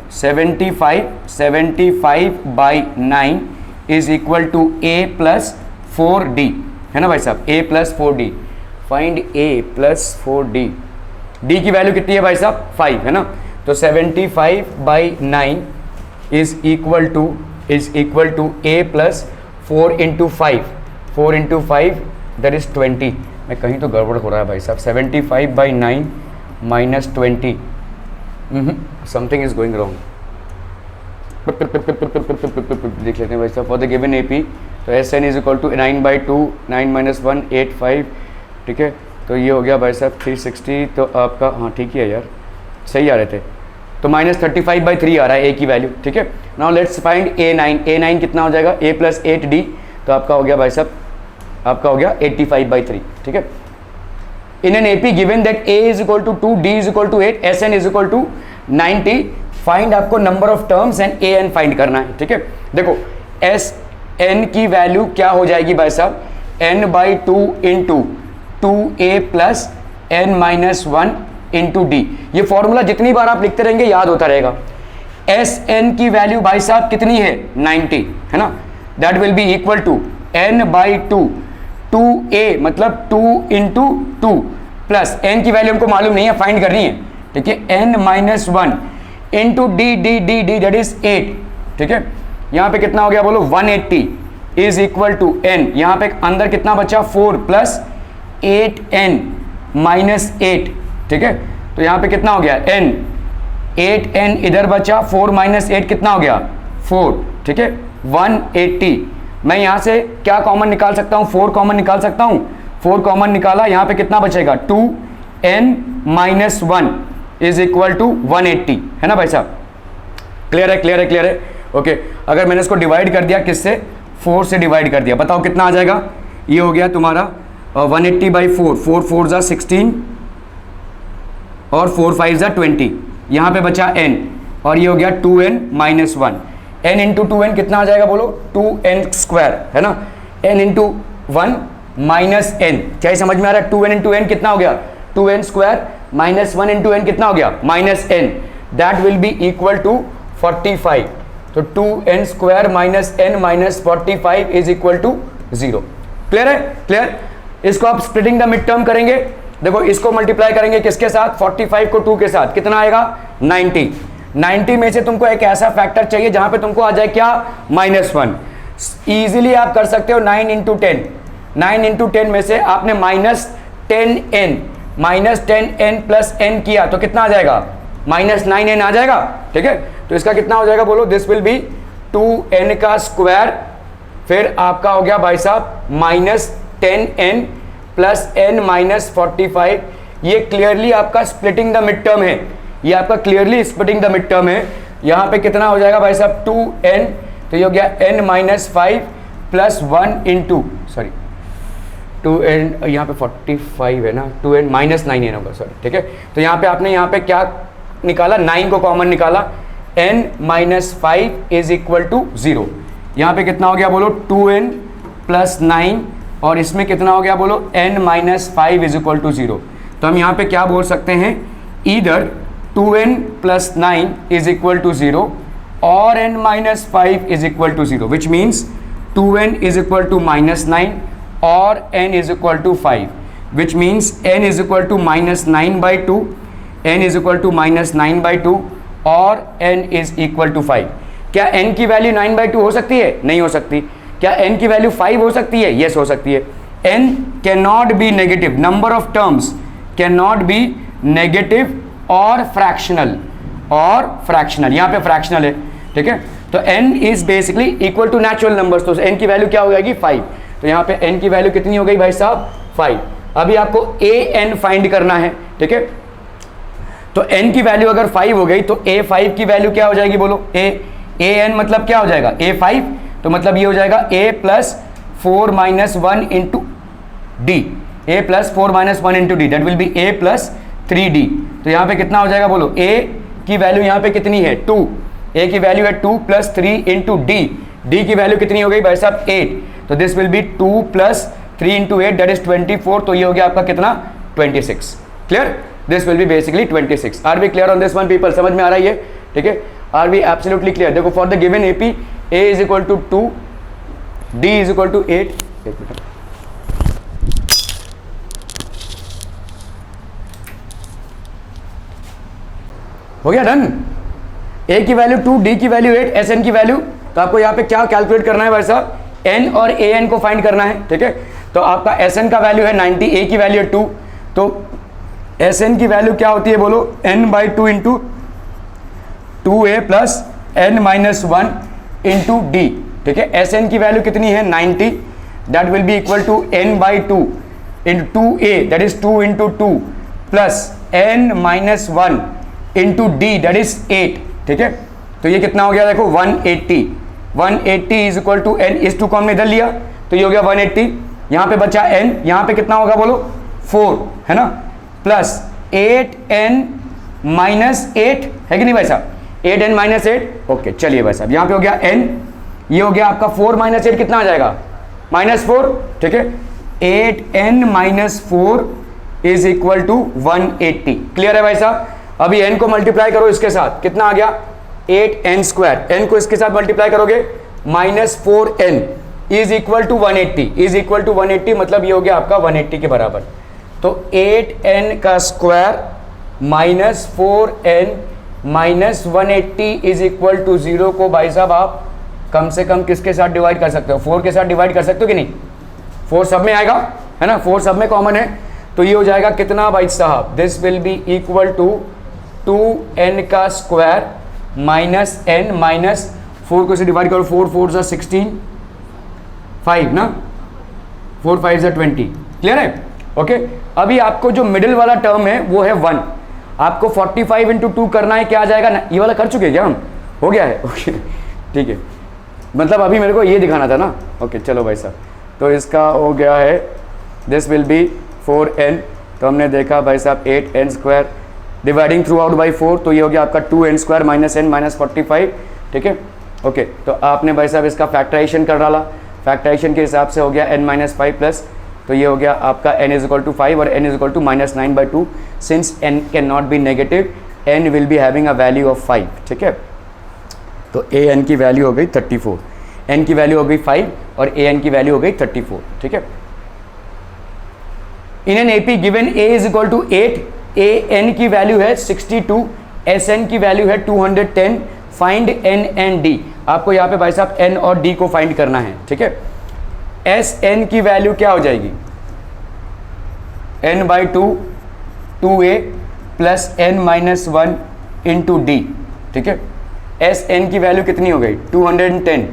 75 by 9 is equal to a plus 4d, है ना भाई साहब, a plus 4d, find a plus 4d, d की वैल्यू कितनी है भाई साहब 5, है ना, तो 75 by 9 is equal to a plus 4 into 5 that is 20। मैं कहीं तो गड़बड़ हो रहा है भाई साहब, 75 by 9 minus 20, something is going wrong, देख लेते हैं भाई साहब। फॉर द गिवन AP तो Sn is equal to 9 by two 9 minus 1 8 5, ठीक है, तो ये हो गया भाई साहब 360, तो आपका हाँ ठीक ही है यार, सही आ रहे थे, तो माइनस 35 बाई 3 आ रहा है a की वैल्यू, ठीक है। नाउ लेट्स फाइंड A9 कितना हो जाएगा a प्लस 8d, तो आपका हो गया भाई साहब, आपका हो गया 85 बाई 3, ठीक है। In an AP given that a is equal to 2 d is equal to 8 Sn is equal to 90, find आपको number of terms and an find करना है, ठीक है। देखो Sn की वैल्यू क्या हो जाएगी भाई साहब, n by two into 2a plus n minus 1 into D, ये फॉर्मूला जितनी बार आप लिखते रहेंगे याद होता रहेगा। Sn की वैल्यू भाई साहब कितनी है 90, है ना, that will be equal to n by two 2a मतलब 2 इंटू 2 प्लस n की वैल्यू हमको मालूम नहीं है, फाइंड करनी है, ठीक है, n minus 1 into d that is 8, ठीक है। यहाँ पे कितना हो गया बोलो 180 इज इक्वल टू n, यहाँ पे अंदर कितना बचा 4 प्लस 8n माइनस 8, ठीक है, तो यहाँ पे कितना हो गया n, 8n इधर बचा, 4 माइनस 8 कितना हो गया 4, ठीक है, 180। मैं यहाँ से क्या कॉमन निकाल सकता हूँ, 4 कॉमन निकाल सकता हूँ, 4 कॉमन निकाला, यहाँ पे कितना बचेगा 2n minus 1 is equal to 180, है ना भाई साहब, क्लियर है, ओके। अगर मैंने इसको डिवाइड कर दिया किससे, 4 से डिवाइड कर दिया, बताओ कितना आ जाएगा, ये हो गया तुम्हारा 180 बाई 4, 4 4 ज़ा 16 और 4 5 ज़ा 20, यहाँ पे बचा n और ये हो गया 2n minus 1, n into 2n कितना आ जाएगा बोलो 2n स्क्वायर, है ना, n इंटू 1 माइनस n, क्या ही समझ में आ रहा है, 2n इंटू n कितना हो गया 2n square minus 1 into n कितना हो गया minus n, that will be equal to 45, तो 2n square minus n minus 45 is equal to 0। Clear है, क्लियर। इसको आप स्प्लिटिंग द मिड टर्म करेंगे, देखो इसको मल्टीप्लाई करेंगे किसके साथ, 45 को 2 के साथ, कितना आएगा 90, 90 में से तुमको एक ऐसा फैक्टर चाहिए जहां पे तुमको आ जाए क्या, -1। इजीली आप कर सकते हो 9 इंटू 10, 9 इंटू 10 में से आपने -10n प्लस n किया तो कितना आ जाएगा, -9n आ जाएगा। ठीक है, तो इसका कितना हो जाएगा बोलो, दिस विल बी 2n का स्क्वायर, फिर आपका हो गया भाई साहब -10n प्लस n -45। ये क्लियरली आपका स्प्लिटिंग द मिड टर्म है, ये आपका clearly splitting the mid term है। यहाँ पे कितना हो जाएगा भाई साहब 2n, तो ये हो गया n-5 plus 1 into, sorry 2n, यहाँ पे 45 है ना, 2n -9n होगा, सॉरी। ठीक है, तो यहाँ पे आपने यहाँ पे क्या निकाला, 9 को कॉमन निकाला, n-5 इज इक्वल टू 0। यहाँ पे कितना हो गया बोलो, 2n प्लस 9, और इसमें कितना हो गया बोलो, n-5 इज इक्वल टू 0। तो हम यहाँ पे क्या बोल सकते हैं, either 2n plus 9 is equal to 0 और n-5 is equal to 0, which means 2n is equal to -9 और n is equal to 5, which means n is equal to -9/2, n is equal to -9/2 और n इज इक्वल टू 5। क्या n की value 9/2 हो सकती है, नहीं हो सकती। क्या n की वैल्यू 5 हो सकती है, यस हो सकती है। n can be negative, number of terms can not be negative और फ्रैक्शनल, यहाँ पे फ्रैक्शनल है। ठीक है, तो n is basically equal to natural numbers, तो n की वैल्यू क्या हो जाएगी 5। तो यहाँ पे n की वैल्यू कितनी हो गई भाई साहब 5। अभी आपको an फाइंड करना है। ठीक है, तो n की वैल्यू अगर 5 हो गई तो a5 की वैल्यू क्या हो जाएगी बोलो, an मतलब क्या हो जाएगा a5, तो मतलब ये हो जाएगा a plus 4 - 1 into D, a plus 4 - 1 into d, that will B a plus 3d। तो यहाँ पे कितना हो जाएगा बोलो, a की वैल्यू यहाँ पे कितनी है 2, a की वैल्यू है 2 प्लस 3 इंटू डी, डी की वैल्यू कितनी हो गई भाई साहब 8, तो this will be 2 plus 3 into 8 that is 24, तो ये हो गया आपका कितना 26। Clear, this will be basically 26। Are we clear on this one people, समझ में आ रहा है ये। ठीक है, आर वी एब्सोल्युटली क्लियर। देखो for the given AP a is equal to 2, d is equal to 8, हो गया डन। a की वैल्यू 2, d की वैल्यू 8, sn की वैल्यू, तो आपको यहाँ पे क्या कैलकुलेट करना है भाई साहब, n और an को फाइंड करना है। ठीक है, तो आपका sn का वैल्यू है 90, a की वैल्यू है 2, तो sn की वैल्यू क्या होती है बोलो, n/2 into 2a plus n-1 into d। ठीक है, sn की वैल्यू कितनी है 90, that will be equal to n/2 into 2a, that is 2 into 2 plus n-1 into d, that is 8। ठीक है, तो ये कितना हो गया देखो 180 इज इक्वल टू n, इस 2 को हमने इधर लिया तो ये हो गया 180, यहाँ पे बचा n, यहाँ पे कितना होगा बोलो 4 है ना, प्लस 8n माइनस 8 है कि नहीं भाई साहब, 8n माइनस 8। ओके चलिए भाई साहब, यहाँ पे हो गया n, ये हो गया आपका 4 माइनस 8 कितना आ जाएगा -4। ठीक है, 8n minus 4 is equal to 180। Clear है भाई साहब। अभी n को मल्टीप्लाई करो इसके साथ, कितना आ गया 8n स्क्वायर, n को इसके साथ मल्टीप्लाई करोगे -4n is equal to 180, is equal to 180 मतलब ये हो गया आपका 180 के बराबर। तो 8n का square -4n minus 180 is equal to 0 को भाई साहब आप कम से कम किसके साथ डिवाइड कर सकते हो, 4 के साथ डिवाइड कर सकते हो कि नहीं, 4 सब में आएगा है ना, 4 सब में कॉमन है, तो ये हो जाएगा कितना भाई साहब, this will be equal to 2n का स्क्वायर माइनस n माइनस 4 को से डिवाइड करो, 4 4 जा 16, 5 ना, 4 5 जा 20। क्लियर है। ओके, अभी आपको जो मिडिल वाला टर्म है वो है 1, आपको 45 इंटू 2 करना है, क्या आ जाएगा ना, ये वाला कर चुके हैं क्या हम, हो गया है। ओके ठीक है, मतलब अभी मेरे को ये दिखाना था ना। ओके चलो भाई साहब, तो इसका हो गया है दिस विल बी 4n, तो हमने देखा भाई साहब 8n square dividing through out by 4, तो ये हो गया आपका 2n square minus n minus 45। ठीक है, ओके, तो आपने भाई साहब इसका फैक्टराइजेशन कर डाला, फैक्टराइजेशन के हिसाब से हो गया n माइनस 5 प्लस, तो ये हो गया आपका n इज इक्वल टू 5 और n is equal to -9/2, since n can not be negative, n will be having a value of 5। ठीक है, तो an की वैल्यू हो गई 34, n की वैल्यू हो गई 5 और an की वैल्यू हो गई 34। ठीक है, in an AP given a is equal to 8, an की वैल्यू है 62, एस एन की वैल्यू है 210, फाइंड एन एंड डी। आपको यहाँ पे भाई साहब एन और डी को फाइंड करना है, ठीक है। एस एन की वैल्यू क्या हो जाएगी, n by 2 2a plus n minus 1 into d, ठीक है। एस एन की वैल्यू कितनी हो गई 210,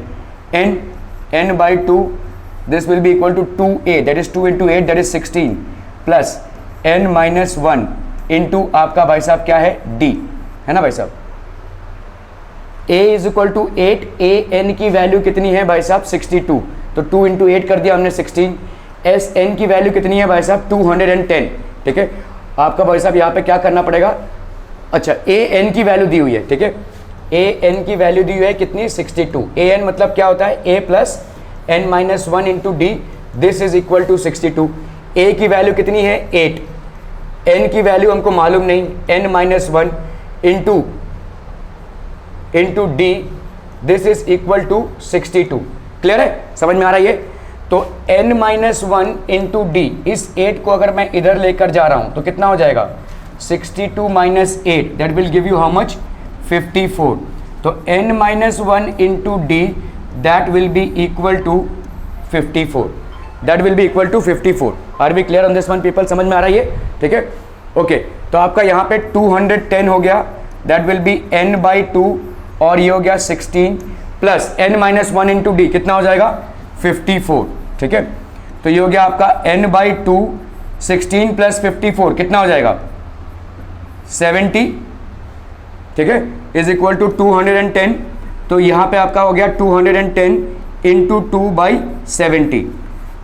n by 2 this will be equal to 2a, that is 2 into 8 that is 16 plus n minus 1 into आपका भाई साहब क्या है d, है ना भाई साहब। a is equal to 8, a n की वैल्यू कितनी है भाई साहब 62, तो 2 इंटू 8 कर दिया हमने 16। एस एन की वैल्यू कितनी है भाई साहब 210, ठीक है। आपका भाई साहब यहाँ पे क्या करना पड़ेगा, अच्छा ए एन की वैल्यू दी हुई है, ठीक है। ए एन की वैल्यू दी हुई है कितनी 62, ए एन मतलब क्या होता है a plus n minus 1 into d, this is equal to 62। A की वैल्यू कितनी है 8, एन की वैल्यू हमको मालूम नहीं, n minus 1 into d, this is equal to 62। Clear है, समझ में आ रहा है ये। तो n माइनस 1 इंटू डी, इस 8 को अगर मैं इधर लेकर जा रहा हूं तो कितना हो जाएगा 62 minus 8, that will give you how much 54। तो n minus 1 into d that will be equal to 54, that will be equal to 54। Are we clear on this one people, समझ में आ रहा है ये, ठीक है। ओके, तो आपका यहाँ पे 210 हो गया, that will B n by 2 और ये हो गया 16 plus n minus 1 into D कितना हो जाएगा 54, ठीक है। तो ये हो गया आपका n बाई 2, 16 प्लस 54 कितना हो जाएगा 70, ठीक है, इज इक्वल टू 210। तो यहाँ पे आपका हो गया 210 इंटू 2 बाई 70,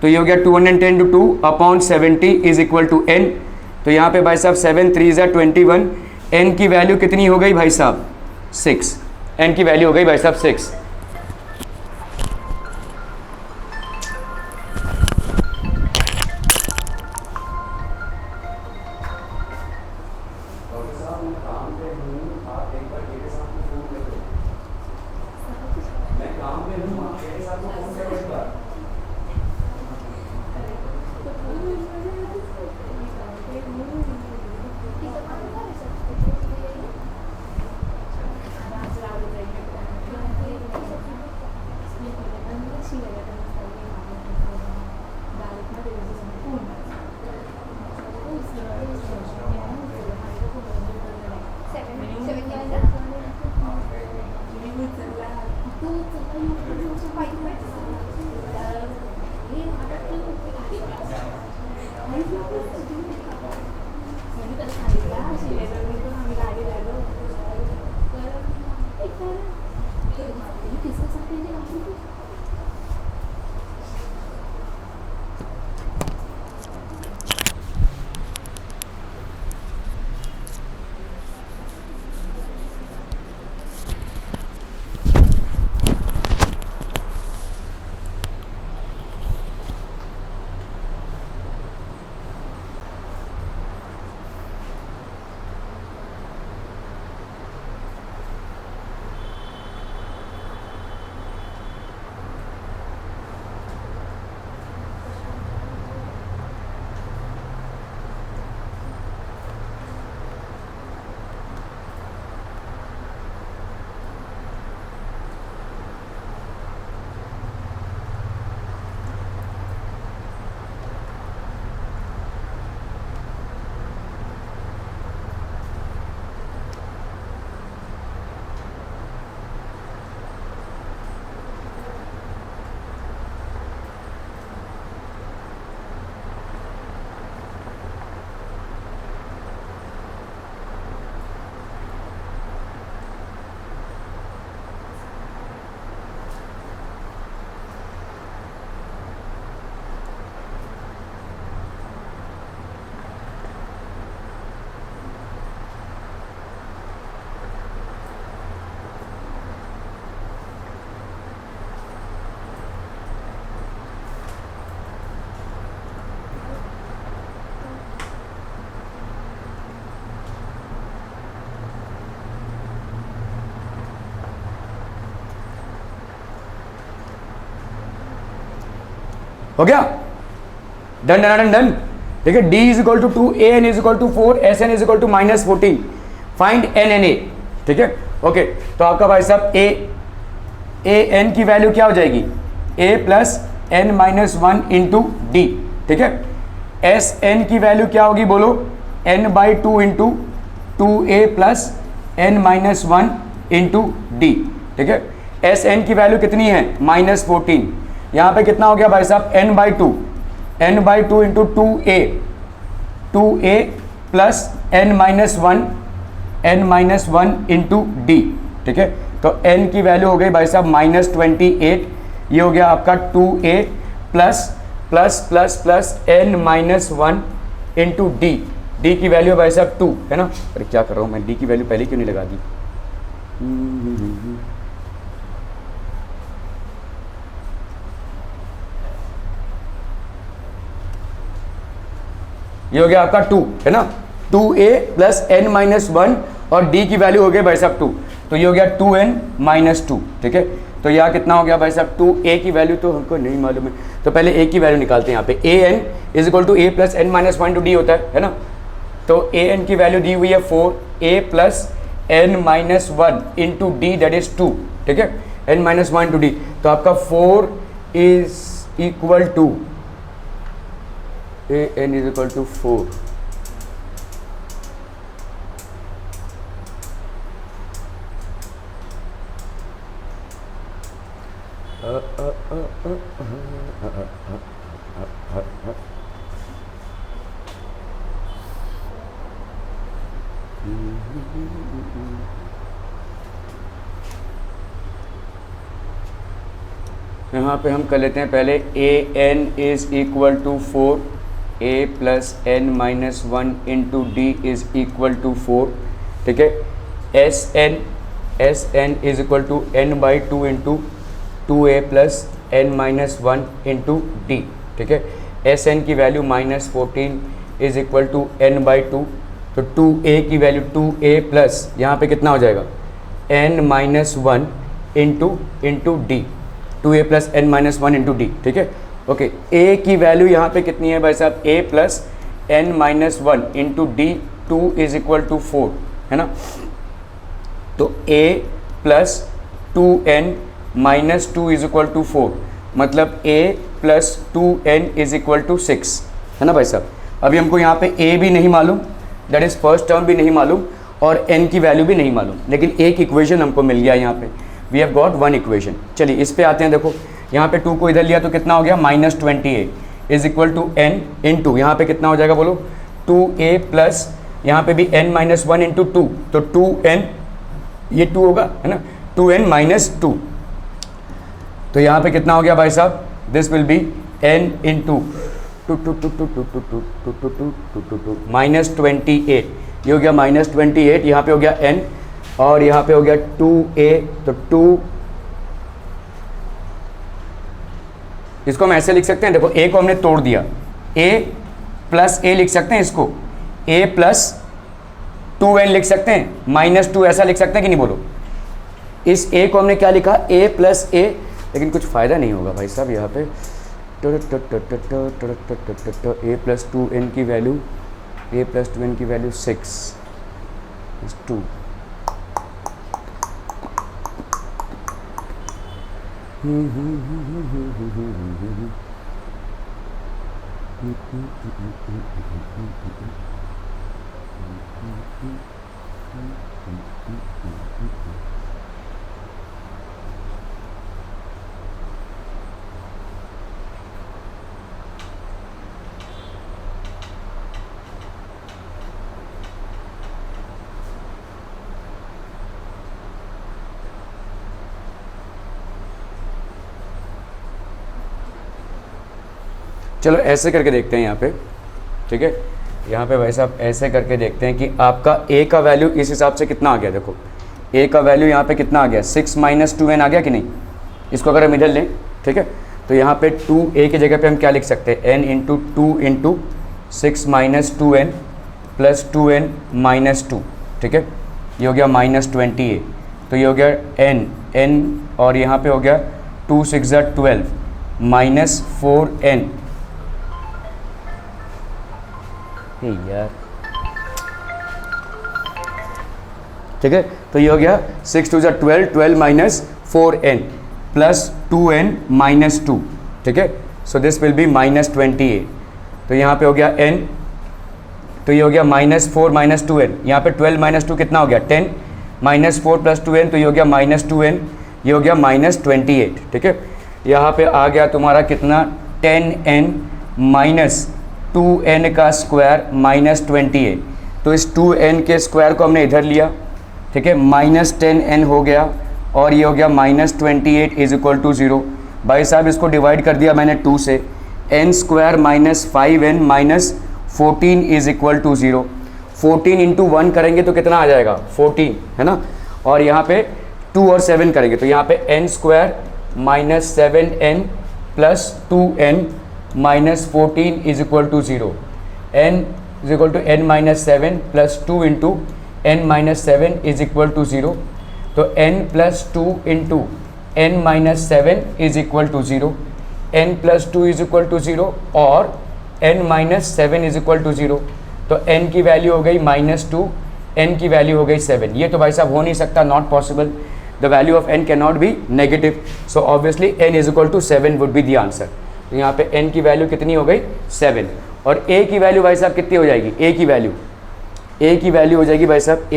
तो ये हो गया 210 into 2 upon 70 is equal to n। तो यहाँ पे भाई साहब 7 3 ज़ा 21, n की वैल्यू कितनी हो गई भाई साहब 6, n की वैल्यू हो गई भाई साहब 6। हो गया, डन डन डन डन, ठीक है। d is equal to 2, a n is equal to 4, s n is equal to minus 14, find n and a, ठीक है। ओके, तो आपका भाई साहब ए एन की वैल्यू क्या हो जाएगी, a plus n minus one into d, ठीक है। एस एन की वैल्यू क्या होगी बोलो, n by two into two a plus n minus one into d, ठीक है। एस एन की वैल्यू कितनी है, -14। यहाँ पे कितना हो गया भाई साहब, n by two into two a plus n minus one into d, ठीक है। तो एन की वैल्यू हो गई भाई साहब -28, ये हो गया आपका 2a plus plus plus plus n minus one into d, d की वैल्यू भाई साहब 2 है ना। अरे क्या कर रहा हूँ मैं, डी की वैल्यू पहले क्यों नहीं लगा दी। ये हो गया आपका 2 है ना, 2a plus n minus one और d की वैल्यू हो गई भाई साहब 2, तो ये हो गया 2n माइनस 2, ठीक है। तो यहाँ कितना हो गया भाई साहब 2a की वैल्यू तो हमको नहीं मालूम है, तो पहले a की वैल्यू निकालते हैं। यहाँ पे a n is equal to a plus n minus one to d होता है ना। तो a n की वैल्यू दी हुई है 4a plus n minus one into d that is 2, ठीक है, n minus one to d. तो आपका 4 is equal to a n is equal to 4, यहाँ पे हम कर लेते हैं पहले a n is equal to 4, a plus n minus one into d is equal to 4, ठीक है। S n is equal to n by two into 2a plus n minus one into d, ठीक है। S n की value -14 is equal to n by two, तो 2a की value 2a plus यहाँ पे कितना हो जाएगा n minus one into d, 2a plus n minus one into d, ठीक है। ओके, a की वैल्यू यहाँ पे कितनी है भाई साहब, a plus n minus one into d, 2 is equal to 4 है ना। तो a plus 2n minus 2 is equal to 4, मतलब a plus 2n is equal to 6 है ना भाई साहब। अभी हमको यहाँ पे a भी नहीं मालूम, दैट इज फर्स्ट टर्म भी नहीं मालूम, और n की वैल्यू भी नहीं मालूम, लेकिन एक इक्वेशन हमको मिल गया यहाँ पे, we have got one equation. चलिए इस पे आते हैं, देखो यहाँ पे 2 को इधर लिया तो कितना हो गया -28 is equal to n into यहाँ पे कितना हो जाएगा बोलो 2a प्लस यहाँ पे भी n माइनस वन इंटू 2, तो 2n ये 2 होगा है ना, 2n माइनस 2, तो यहाँ पे कितना हो गया भाई साहब, this will B n into -28, ये हो गया -28, यहाँ पे हो गया n और यहाँ पे हो गया 2a, तो 2, इसको हम ऐसे लिख सकते हैं, देखो a को हमने तोड़ दिया, a प्लस a लिख सकते हैं इसको, a प्लस 2n लिख सकते हैं, -2 ऐसा लिख सकते हैं कि नहीं बोलो। इस a को हमने क्या लिखा, a प्लस a, लेकिन कुछ फ़ायदा नहीं होगा भाई साहब यहाँ पे, a प्लस 2n की वैल्यू, a प्लस 2n की वैल्यू 6 इज 2, चलो ऐसे करके देखते हैं यहाँ पे, ठीक है। यहाँ पे भाई साहब ऐसे करके देखते हैं कि आपका a का वैल्यू इस हिसाब से कितना आ गया, देखो a का वैल्यू यहाँ पे कितना आ गया, 6 माइनस 2n आ गया कि नहीं। इसको अगर हम इधर लें, ठीक है, तो यहाँ पे 2a की जगह पे हम क्या लिख सकते हैं, n into 2 into 6 minus 2n plus 2n minus 2, ठीक है, ये हो गया -20a, तो ये हो गया n और यहाँ पे हो गया 2 6 12 माइनस 4n, यार ठीक है। तो ये हो गया 6 2 12, 12 minus 4n plus 2n minus 2, ठीक है। So this will B minus 28। तो यहाँ पे हो गया n, तो ये हो गया माइनस 4 माइनस 2n, यहाँ पे 12 माइनस 2 कितना हो गया 10, माइनस 4 प्लस 2n, तो ये हो गया माइनस 2n, ये हो गया माइनस 28, ठीक है। यहाँ पे आ गया तुम्हारा कितना 10n माइनस 2n का स्क्वायर माइनस 28। तो इस 2n के स्क्वायर को हमने इधर लिया, ठीक है, माइनस 10n हो गया और ये हो गया माइनस 28 इज इक्वल टू 0। भाई साहब इसको डिवाइड कर दिया मैंने 2 से, n square minus 5n minus 14 is equal to 0। 14 into 1 करेंगे तो कितना आ जाएगा 14, है ना। और यहाँ पे 2 और 7 करेंगे तो यहाँ पे n square minus 7n plus 2n minus 14 is equal to 0। n is equal to n minus 7 plus 2 into n minus 7 is equal to 0। तो n plus 2 into n minus 7 is equal to 0, n plus 2 is equal to 0 और n minus 7 is equal to 0। तो n की value हो गई minus 2, n की value हो गई 7। ये तो भाई साहब हो नहीं सकता, not possible. The value of n can not be negative, so obviously n is equal to 7 would be the answer. तो यहाँ पे n की वैल्यू कितनी हो गई 7, और a की वैल्यू भाई साहब कितनी हो जाएगी, a की वैल्यू हो जाएगी भाई साहब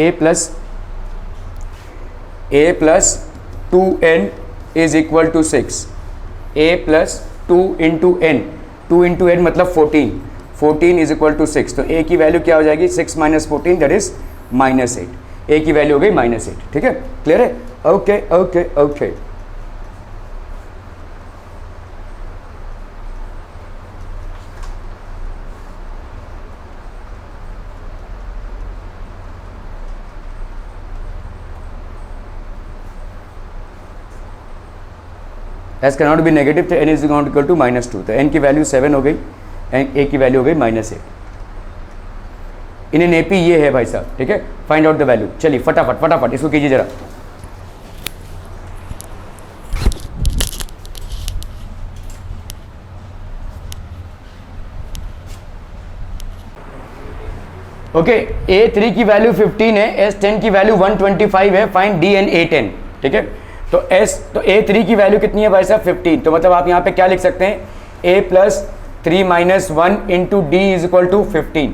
a plus 2n is equal to 6, a plus 2 into n, 2 into n मतलब 14, 14 इज इक्वल टू 6। तो a की वैल्यू क्या हो जाएगी 6 minus 14 that is minus 8। a की वैल्यू हो गई माइनस 8, ठीक है, क्लियर है। Okay okay okay, as can not be negative, तो n is equal to minus 2। तो n की वैल्यू 7 हो गई एंड a की वैल्यू हो गई माइनस 8। इन एन AP ये है भाई साहब, ठीक है। Find out the value. चलिए फटाफट फटाफट इसको कीजिए जरा। ओके, A3 की वैल्यू 15 है, S10 की वैल्यू 125 है, फाइंड D and A10, ठीक है। तो A3 की वैल्यू कितनी है भाई साहब 15। तो मतलब आप यहाँ पे क्या लिख सकते हैं A plus 3 minus 1 into d is equal to 15।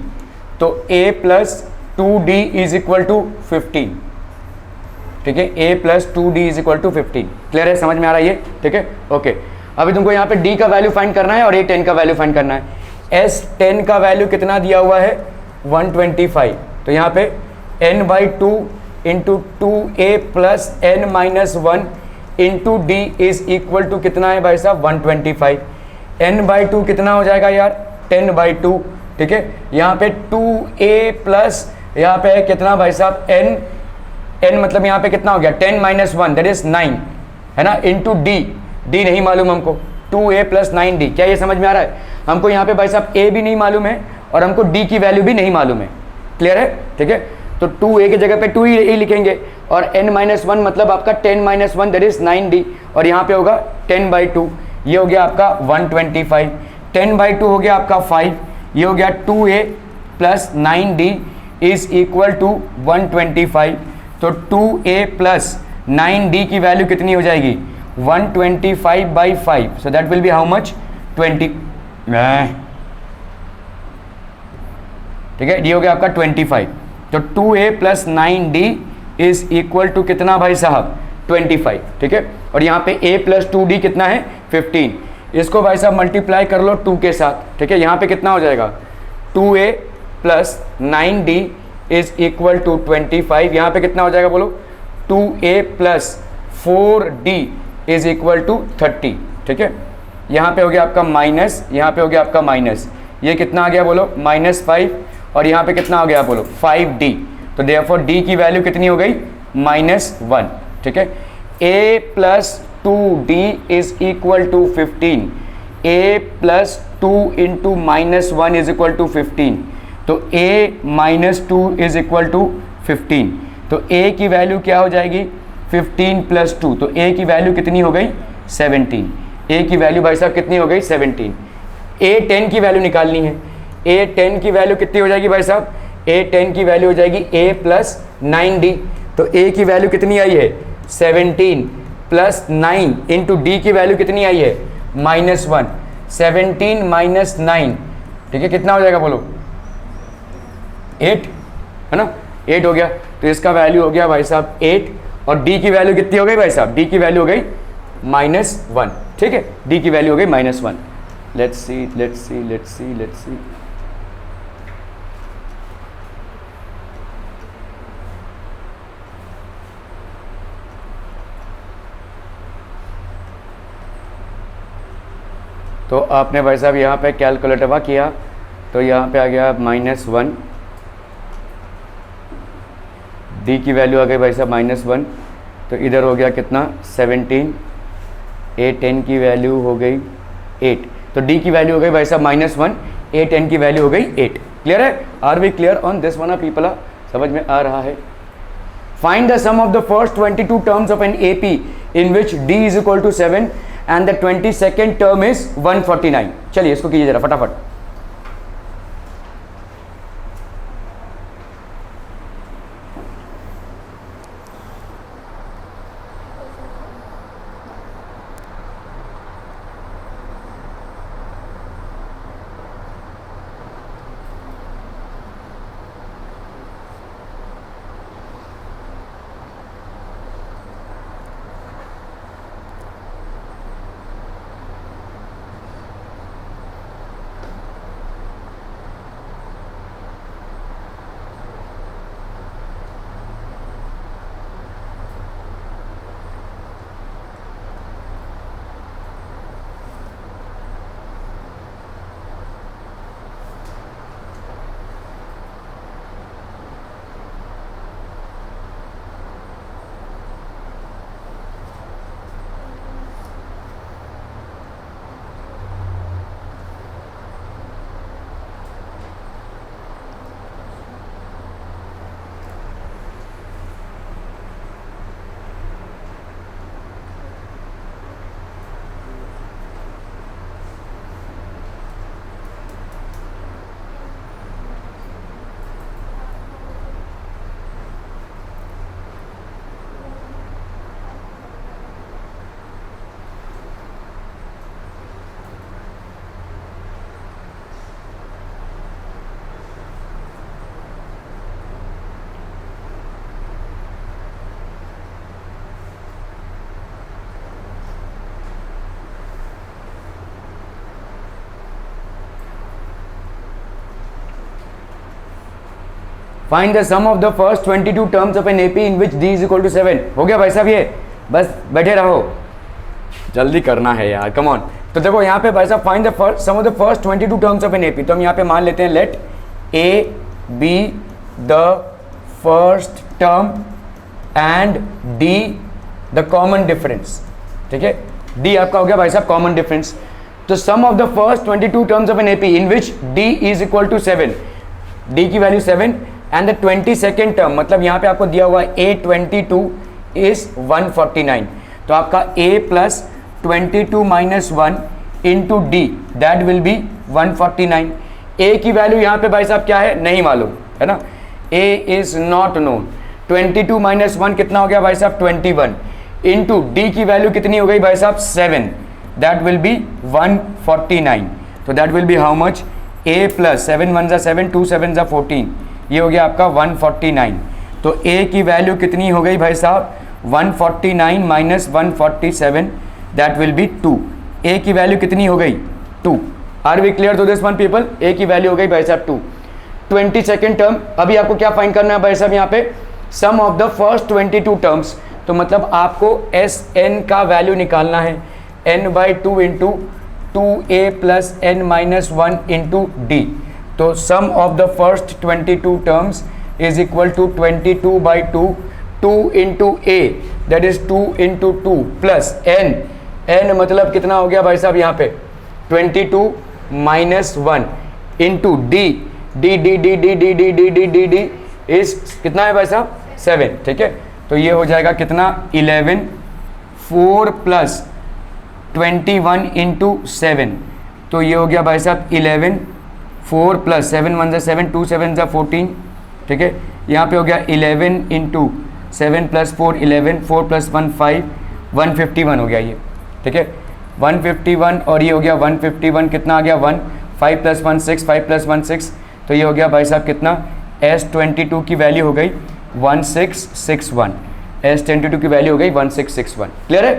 तो A plus 2D is equal to 15, ठीक है। A plus 2D is equal to 15, clear है, समझ में आ रहा है ये, ठीक है। ओके, अभी तुमको यहाँ पे D का वैल्यू फाइंड करना है और A10 का वैल्यू फाइंड करना है। S10 का वैल्यू कितना दिया हुआ है 125। तो यहाँ पे n by 2 into 2a plus n minus 1 into d is equal to कितना है भाई साहब 125। n बाई 2 कितना हो जाएगा यार 10 बाई 2, ठीक है। यहाँ पे 2a प्लस यहाँ पे है कितना भाई साहब n मतलब यहाँ पे कितना हो गया 10 माइनस 1 दैट इज 9, है ना, इंटू डी नहीं मालूम हमको, 2a प्लस 9d। क्या ये समझ में आ रहा है? हमको यहाँ पे भाई साहब a भी नहीं मालूम है और हमको d की वैल्यू भी नहीं मालूम है, क्लियर है, ठीक है। तो 2a की जगह पे 2 ही लिखेंगे और n माइनस 1 मतलब आपका 10 माइनस 1 दैट इज 9d और यहाँ पे होगा 10 बाई 2, ये हो गया आपका 125। 10 बाई 2 हो गया आपका 5, ये हो गया 2a plus 9d is equal to 125। तो 2a प्लस 9d की वैल्यू कितनी हो जाएगी 125 by 5, so that will B how much 20, ठीक है, ये हो गया आपका 25। तो 2a plus 9d is equal to कितना भाई साहब 25, ठीक है। और यहाँ पे a प्लस 2d कितना है 15। इसको भाई साहब मल्टीप्लाई कर लो 2 के साथ, ठीक है। यहाँ पे कितना हो जाएगा 2a plus 9d is equal to 25। यहाँ पे कितना हो जाएगा बोलो 2a plus 4d is equal to 30, ठीक है। यहाँ पे हो गया आपका माइनस, यहाँ पे हो गया आपका माइनस, ये कितना आ गया बोलो -5 और यहाँ पे कितना हो गया बोलो 5d। तो देयरफॉर d की वैल्यू कितनी हो गई -1, ठीक है। a plus 2d is equal to 15, a plus 2 into -1 is equal to 15। तो a minus 2 is equal to 15। तो a की वैल्यू क्या हो जाएगी 15 प्लस 2, तो a की वैल्यू कितनी हो गई 17। a की वैल्यू भाई साहब कितनी हो गई 17। a10 की वैल्यू निकालनी है, a10 की वैल्यू कितनी हो जाएगी भाई साहब, a10 की वैल्यू हो जाएगी a प्लस 9d। तो ए की वैल्यू कितनी आई है 17 प्लस 9 इंटू डी की वैल्यू कितनी आई है -1, 17 माइनस 9, ठीक है, कितना हो जाएगा बोलो 8, है ना, 8 हो गया। तो इसका वैल्यू हो गया भाई साहब 8 और डी की वैल्यू कितनी हो गई भाई साहब, डी की वैल्यू हो गई -1, ठीक है, डी की वैल्यू हो गई -1। Let's see let's see let's see let's see, तो आपने भाई साहब यहाँ पे कैलकुलेटर किया तो यहाँ पे आ गया -1, डी की वैल्यू आ गई भाई साहब -1, तो इधर हो गया कितना 17, A10 की वैल्यू हो गई 8, तो डी की वैल्यू हो गई भाई साहब -1, A10 की वैल्यू हो गई 8। क्लियर है, are we clear on this one people, समझ में आ रहा है। Find the sum of the first 22 terms of an AP in which D is equal to 7 and the 22nd term is 149। चलिए इसको कीजिए जरा फटाफट। Find the sum of the first 22 terms of an AP in which D is equal to 7। हो गया भाई साहब, ये बस बैठे रहो, जल्दी करना है यार, कम ऑन। तो देखो यहाँ पे भाई साहब find the first sum of the first 22 terms of an AP, तो हम यहाँ पे मान लेते हैं let A be the first term and D the common difference, ठीक है, D आपका हो गया भाई साहब कॉमन डिफरेंस। तो sum of the first 22 terms of an AP in which D is equal to 7, D की value 7 and the 22nd term, मतलब यहाँ पे आपको दिया हुआ है A22 इज 149, तो आपका A plus 22 minus 1 into d that will B 149। A की वैल्यू यहाँ पे भाई साहब क्या है नहीं मालूम, है ना, A is not known. 22 minus 1 कितना हो गया भाई साहब 21 इंटू डी की वैल्यू कितनी हो गई भाई साहब 7, दैट विल बी 149, तो that will B how much A plus 7 1 7 2 7 14, ये हो गया आपका 149। तो A की वैल्यू कितनी हो गई भाई साहब 149 minus 147, that will be 2। A की वैल्यू कितनी हो गई 2। Are we clear to this one people, A की वैल्यू हो गई भाई साहब 2। 22nd टर्म, अभी आपको क्या फाइंड करना है भाई साहब यहाँ पे sum of the first 22 terms, तो मतलब आपको Sn का वैल्यू निकालना है n/2 into 2A plus n minus 1 into d. तो sum of the first 22 terms is equal to 22/2, 2 into a that is 2 into 2 plus n मतलब कितना हो गया भाई साहब यहाँ पे 22 माइनस 1 इंटू डी इज कितना है भाई साहब 7, ठीक है, तो ये हो जाएगा कितना 11 4 प्लस 21 इंटू 7, तो ये हो गया भाई साहब 11 4 प्लस 7 1 7 2 7 14, ठीक है, यहाँ पे हो गया 11 इंटू 7 + 4 11, 4 + 1 5, 151 हो गया ये, ठीक है 151, और ये हो गया 151, कितना आ गया 1, 5 + 1 6, 5 + 1 6, तो ये हो गया भाई साहब कितना, S22 की वैल्यू हो गई 1661, S22 की वैल्यू हो गई 1661। क्लियर है?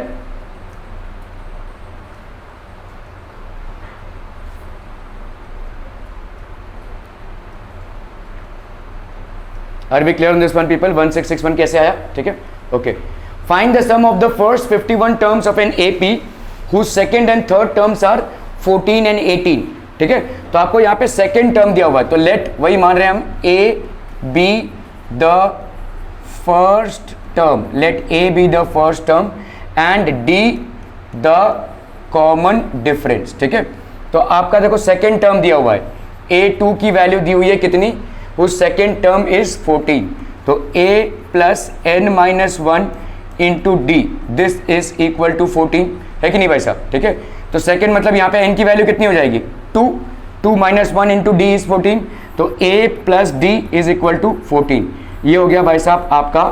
Are we clear on this one people? 1661 कैसे आया? ठीक है, okay. Find the sum of the first 51 terms of an AP whose second and third terms are 14 and 18। ठीक है, तो आपको यहाँ पे सेकंड टर्म दिया हुआ है, तो लेट वही मान रहे हैं हम, A be the first term, let A be the first term and D the common difference. ठीक है, तो आपका देखो सेकंड टर्म दिया हुआ है, a2 की वैल्यू दी हुई है कितनी, उस सेकेंड टर्म इज 14, तो a + n-1 into d, this is equal to 14, है कि नहीं भाई साहब? ठीक है, तो सेकेंड मतलब यहाँ पे n की वैल्यू कितनी हो जाएगी 2, 2 - 1 इंटू डी इज 14, तो a + d is equal to 14। ये हो गया भाई साहब आपका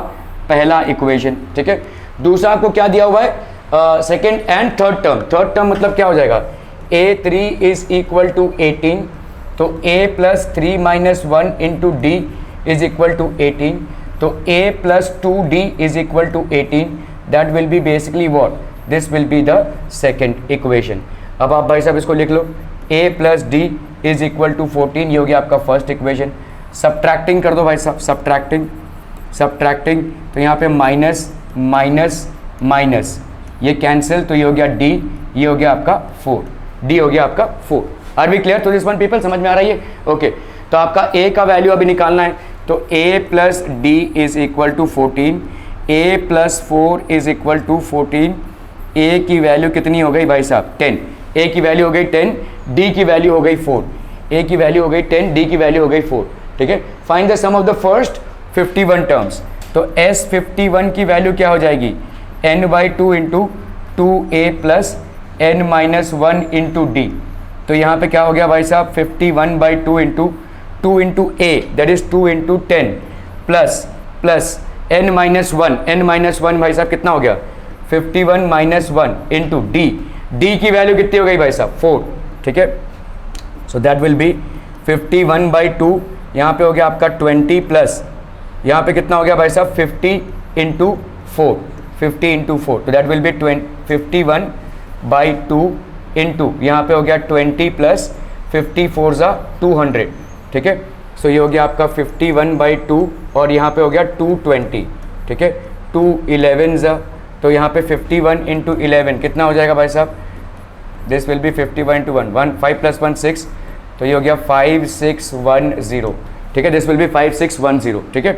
पहला इक्वेशन। ठीक है, दूसरा आपको क्या दिया हुआ है, second and third term, third term मतलब क्या हो जाएगा, a3 इज इक्वल टू 18, तो a + 3 - 1 into d is equal to 18, तो a + 2d is equal to 18, that will be basically what, this will be the second equation. अब आप भाई साहब इसको लिख लो, a + d is equal to 14, ये हो गया आपका फर्स्ट इक्वेशन। सब्ट्रैक्टिंग कर दो भाई साहब, सब्ट्रैक्टिंग, तो यहाँ पे माइनस माइनस माइनस, ये कैंसिल, तो ये हो गया d, ये हो गया आपका 4, d हो गया आपका 4। Are we clear? तो दिस वन पीपल समझ में आ रही है? ओके, तो आपका a का वैल्यू अभी निकालना है, तो a + d is equal to 14, a + 4 is equal to 14, a की वैल्यू कितनी हो गई भाई साहब 10, a की वैल्यू हो गई 10, d की वैल्यू हो गई 4, a की वैल्यू हो गई 10, d की वैल्यू हो गई 4। ठीक है, find the sum of the first 51 terms, तो S51 की वैल्यू क्या हो जाएगी, n/2 into 2a + n-1 into d, तो यहाँ पे क्या हो गया भाई साहब 51/2 into 2 into a, that is 2 into 10 plus n-1 भाई साहब कितना हो गया 51 - 1 इंटू डी की वैल्यू कितनी हो गई भाई साहब 4। ठीक है, सो दैट विल बी 51/2, यहाँ पे हो गया आपका 20 प्लस यहाँ पे कितना हो गया भाई साहब 50 इंटू 4, 50 इंटू 4, तो दैट विल बी 51/2 इंटू यहाँ पे हो गया 20 प्लस 54 = 200। ठीक है, सो ये हो गया आपका 51/2 और यहाँ पे हो गया 220। ठीक है, 2 11 तो यहाँ पे 51 इंटू 11 कितना हो जाएगा भाई साहब, दिस विल बी 51 इंटू 1, 5 + 1 6, तो ये हो गया 5610। ठीक है, दिस विल बी 5610। ठीक है,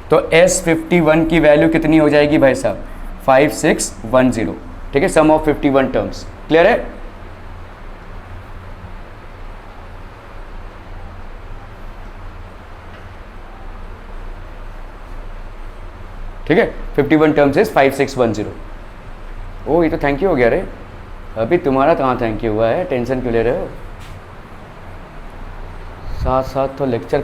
तो S51 की वैल्यू कितनी हो जाएगी भाई साहब 5610। ठीक है, सम ऑफ 51 टर्म्स। क्लियर है? ठीक है, 51 टर्म्स इज 5610। ओ ये तो थैंक यू हो गया रे, अभी तुम्हारा कहाँ थैंक यू हुआ है, टेंशन क्यों ले रहे हो, साथ साथ तो लेक्चर